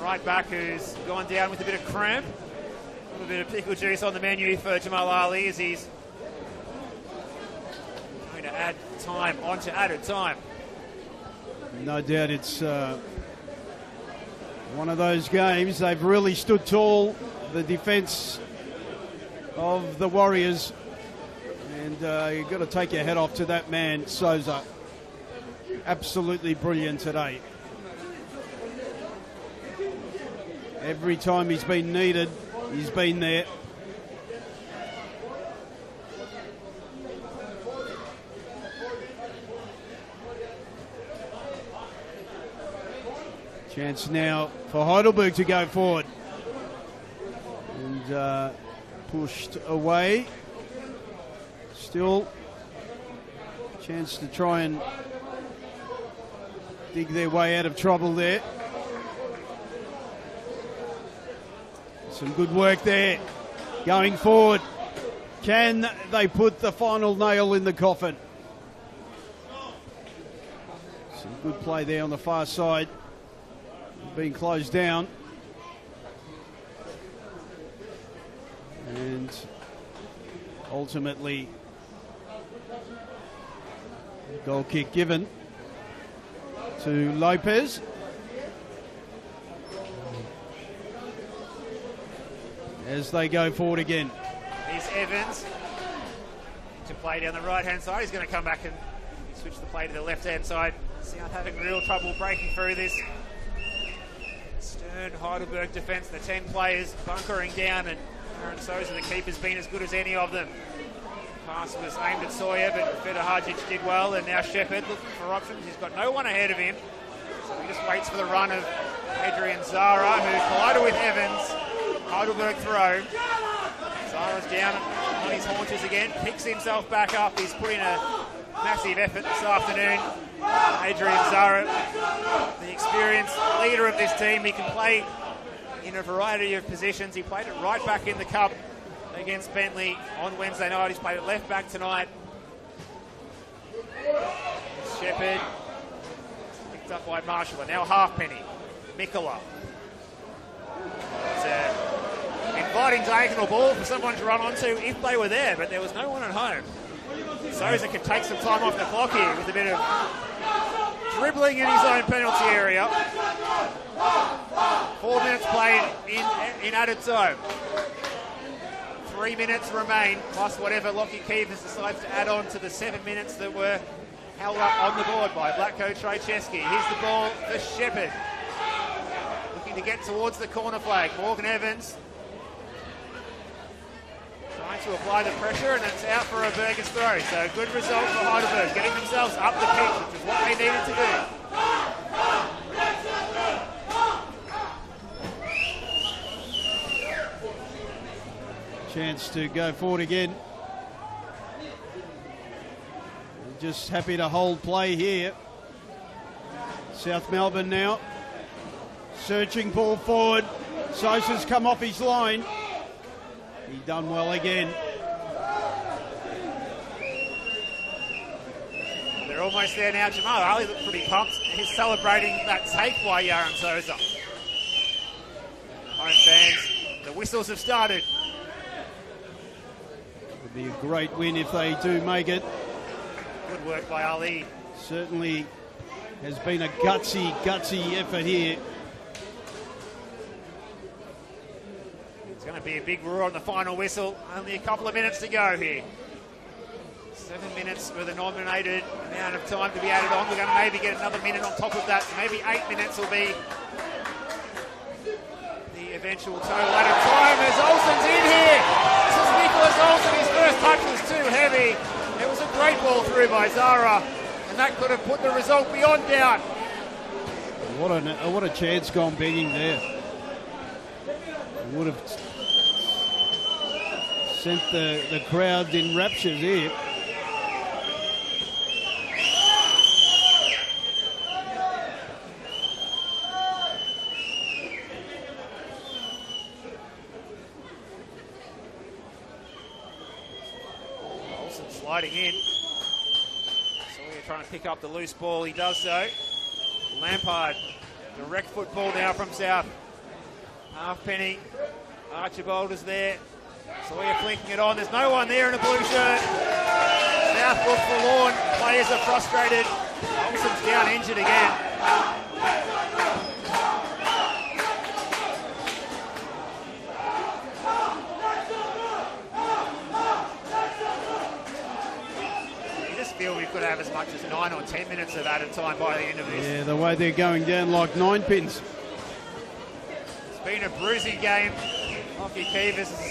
right back, who's gone down with a bit of cramp. A little bit of pickle juice on the menu for Jamal Ali as he's going to add time onto added time. No doubt it's one of those games. They've really stood tall, the defence of the Warriors. And you've got to take your head off to that man, Souza. Absolutely brilliant today. Every time he's been needed, he's been there. Chance now for Heidelberg to go forward. And pushed away. Still chance to try and dig their way out of trouble there. Some good work there. Going forward. Can they put the final nail in the coffin? Some good play there on the far side. Being closed down. And ultimately, goal kick given to Lopez. As they go forward again. Here's Evans to play down the right-hand side. He's going to come back and switch the play to the left-hand side. South having real trouble breaking through this stern Heidelberg defence. The 10 players bunkering down, and Aaron Souza, the keeper's been as good as any of them. Pass was aimed at Sawyer, but Feder Hadjic did well, and now Shepherd looking for options. He's got no one ahead of him, so he just waits for the run of Adrian Zara, who collided with Evans. Heidelberg throw. Zara's down on his haunches again, picks himself back up. He's put in a massive effort this afternoon. Adrian Zara, the experienced leader of this team. He can play in a variety of positions. He played it right back in the cup against Bentley on Wednesday night. He's played it left back tonight. Shepherd picked up by Marshall, and now Halfpenny. Mikola. It's an inviting diagonal ball for someone to run onto if they were there, but there was no one at home. Souza can take some time off the clock here with a bit of dribbling in his own penalty area. 4 minutes played in added time. 3 minutes remain, plus whatever Lockie Keevers decides to add on to the 7 minutes that were held up on the board by Black coach Trajewski. Here's the ball for Shepherd. Looking to get towards the corner flag. Morgan Evans trying to apply the pressure, and it's out for a Burgess throw. So a good result for Heidelberg, getting themselves up the pitch, which is what they needed to do. Chance to go forward again. Just happy to hold play here. South Melbourne now. Searching ball forward. Sosa's come off his line. He done well again. They're almost there now. Jamal Ali looks pretty pumped. He's celebrating that take by Yaron Sosa. Home fans, the whistles have started. Would be a great win if they do make it. Good work by Ali. Certainly has been a gutsy effort here. It's going to be a big roar on the final whistle. Only a couple of minutes to go here. 7 minutes with a nominated amount of time to be added on. We're going to maybe get another minute on top of that. So maybe 8 minutes will be the eventual total added time as Olsen's in here. This is Nicholas Olsen. His first touch was too heavy. It was a great ball through by Zara, and that could have put the result beyond doubt. What a chance gone begging there. Would have sent the crowd in raptures here. Sliding in. Sawyer trying to pick up the loose ball. He does so. Lampard. Direct football now from South. Halfpenny. Archibald is there. Sawyer flicking it on. There's no one there in a blue shirt. South look forlorn. Players are frustrated. Olsen's down injured again. Feel we could have as much as 9 or 10 minutes of added time by the end of this. Yeah, the way they're going down like 9 pins. It's been a bruising game. Lockie Keevers has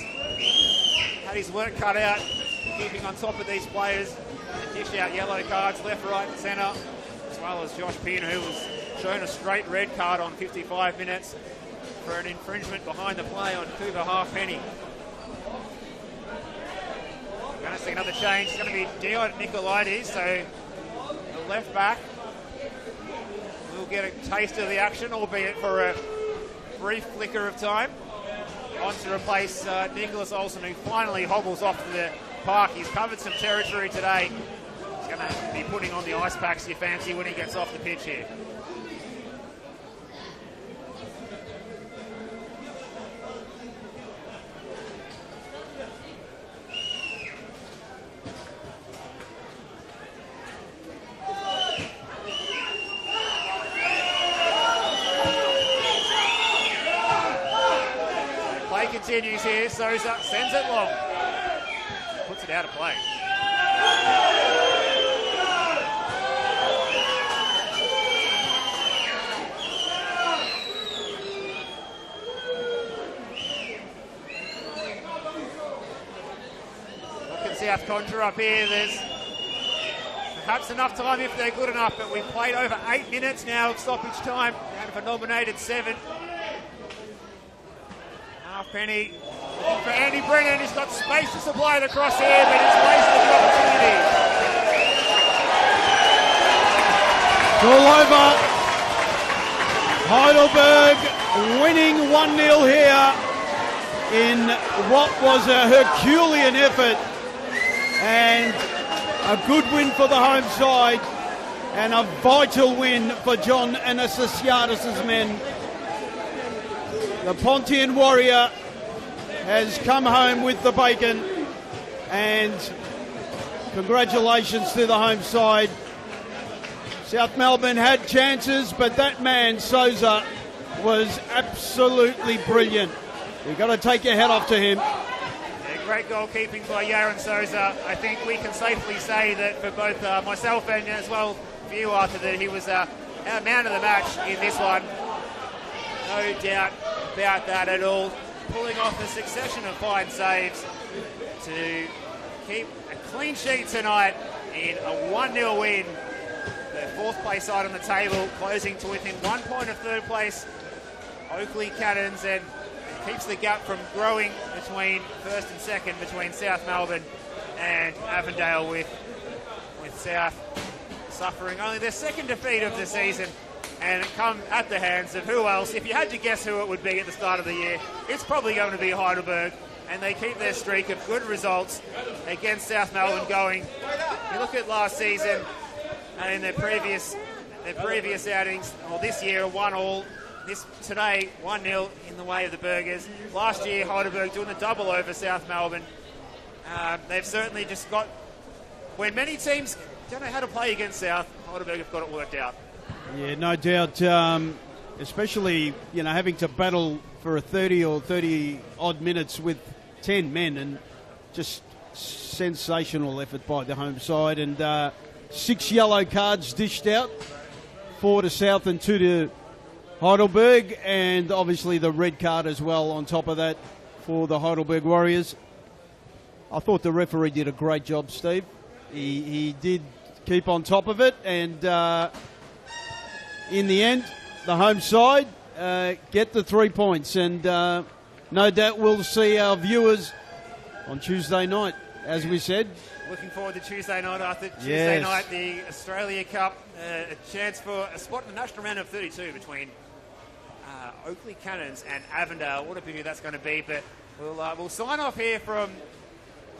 had his work cut out, keeping on top of these players. And dish out yellow cards left, right and centre, as well as Josh Pearn, who was shown a straight red card on 55 minutes for an infringement behind the play on Cooper Halfpenny. Going to see another change. It's going to be Dion Nicolaides, so the left back will get a taste of the action, albeit for a brief flicker of time. On to replace Nicholas Olsen, who finally hobbles off to the park. He's covered some territory today. He's going to be putting on the ice packs you fancy when he gets off the pitch here. Continues here, Sosa sends it long. Puts it out of play. Look at South conjure up here. There's perhaps enough time if they're good enough, but we've played over 8 minutes now of stoppage time, and for nominated 7. Halfpenny looking for Andy Brennan. He's got space to supply the crosshair, but he's wasted the opportunity. It's all over. Heidelberg winning 1-0 here in what was a Herculean effort, and a good win for the home side and a vital win for John Anastasiadis' men. The Pontian Warrior has come home with the bacon, and congratulations to the home side. South Melbourne had chances, but that man, Sosa, was absolutely brilliant. You've got to take your hat off to him. Yeah, great goalkeeping by Yaron Sosa. I think we can safely say that for both myself and as well for you, Arthur, that he was our man of the match in this one. No doubt about that at all. Pulling off a succession of fine saves to keep a clean sheet tonight in a 1-0 win. The fourth place side on the table, closing to within 1 point of third place, Oakley Cannons, and keeps the gap from growing between first and second between South Melbourne and Avondale, with South suffering only their second defeat of the season, and it come at the hands of who else? If you had to guess who it would be at the start of the year, it's probably going to be Heidelberg, and they keep their streak of good results against South Melbourne going. You look at last season and in their previous outings, or this year, 1-1. Today, 1-0 in the way of the Burgers. Last year, Heidelberg doing the double over South Melbourne. They've certainly just got, when many teams don't know how to play against South, Heidelberg have got it worked out. Yeah, no doubt. Especially, having to battle for a 30 or 30 odd minutes with 10 men, and just sensational effort by the home side. And 6 yellow cards dished out, 4 to South and 2 to Heidelberg, and obviously the red card as well on top of that for the Heidelberg Warriors. I thought the referee did a great job, Steve. He did keep on top of it, and in the end, the home side get the 3 points, and no doubt we'll see our viewers on Tuesday night, as we said. Looking forward to Tuesday night, Arthur. Tuesday night, the Australia Cup, a chance for a spot in the national round of 32 between Oakley Cannons and Avondale. What a pity that's going to be, but we'll sign off here from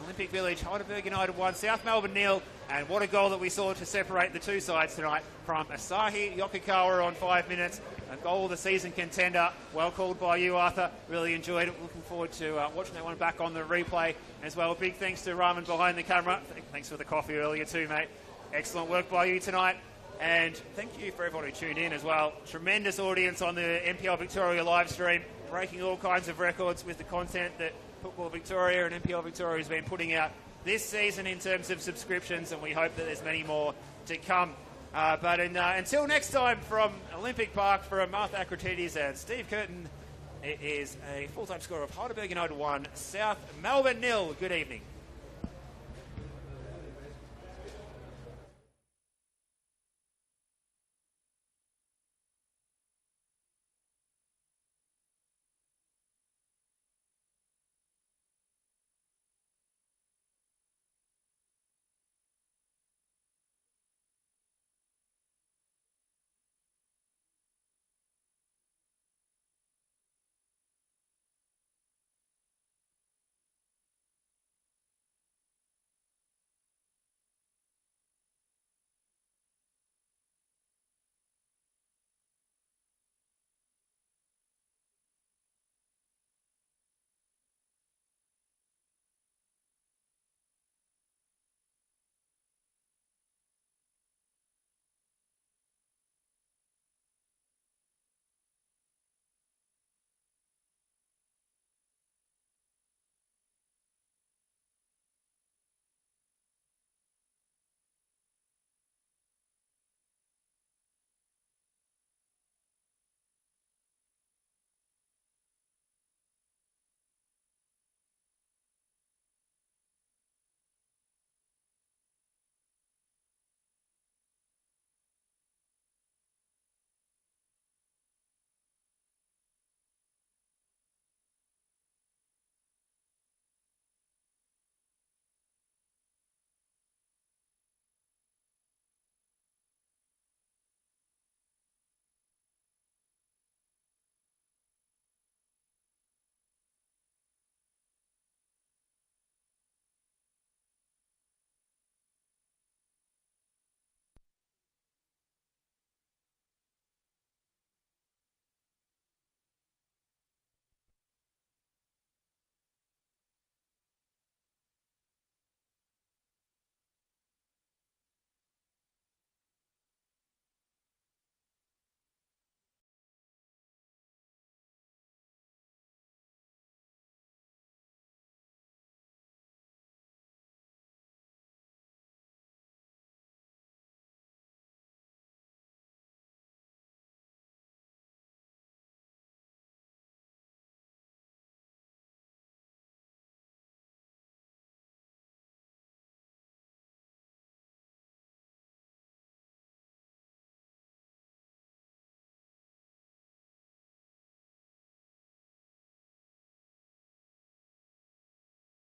Olympic Village. Heidelberg United 1, South Melbourne 0, and what a goal that we saw to separate the two sides tonight from Asahi Yokokawa on 5 minutes. A goal of the season contender. Well called by you, Arthur. Really enjoyed it. Looking forward to watching that one back on the replay as well. Big thanks to Raman behind the camera. Thanks for the coffee earlier too, mate. Excellent work by you tonight. And thank you for everyone who tuned in as well. Tremendous audience on the NPL Victoria live stream, breaking all kinds of records with the content that Football Victoria and NPL Victoria has been putting out this season in terms of subscriptions, and we hope that there's many more to come. But until next time, from Olympic Park, from Martha Akratides and Steve Curtin, it is a full-time score of Heidelberg United 1, South Melbourne 0. Good evening.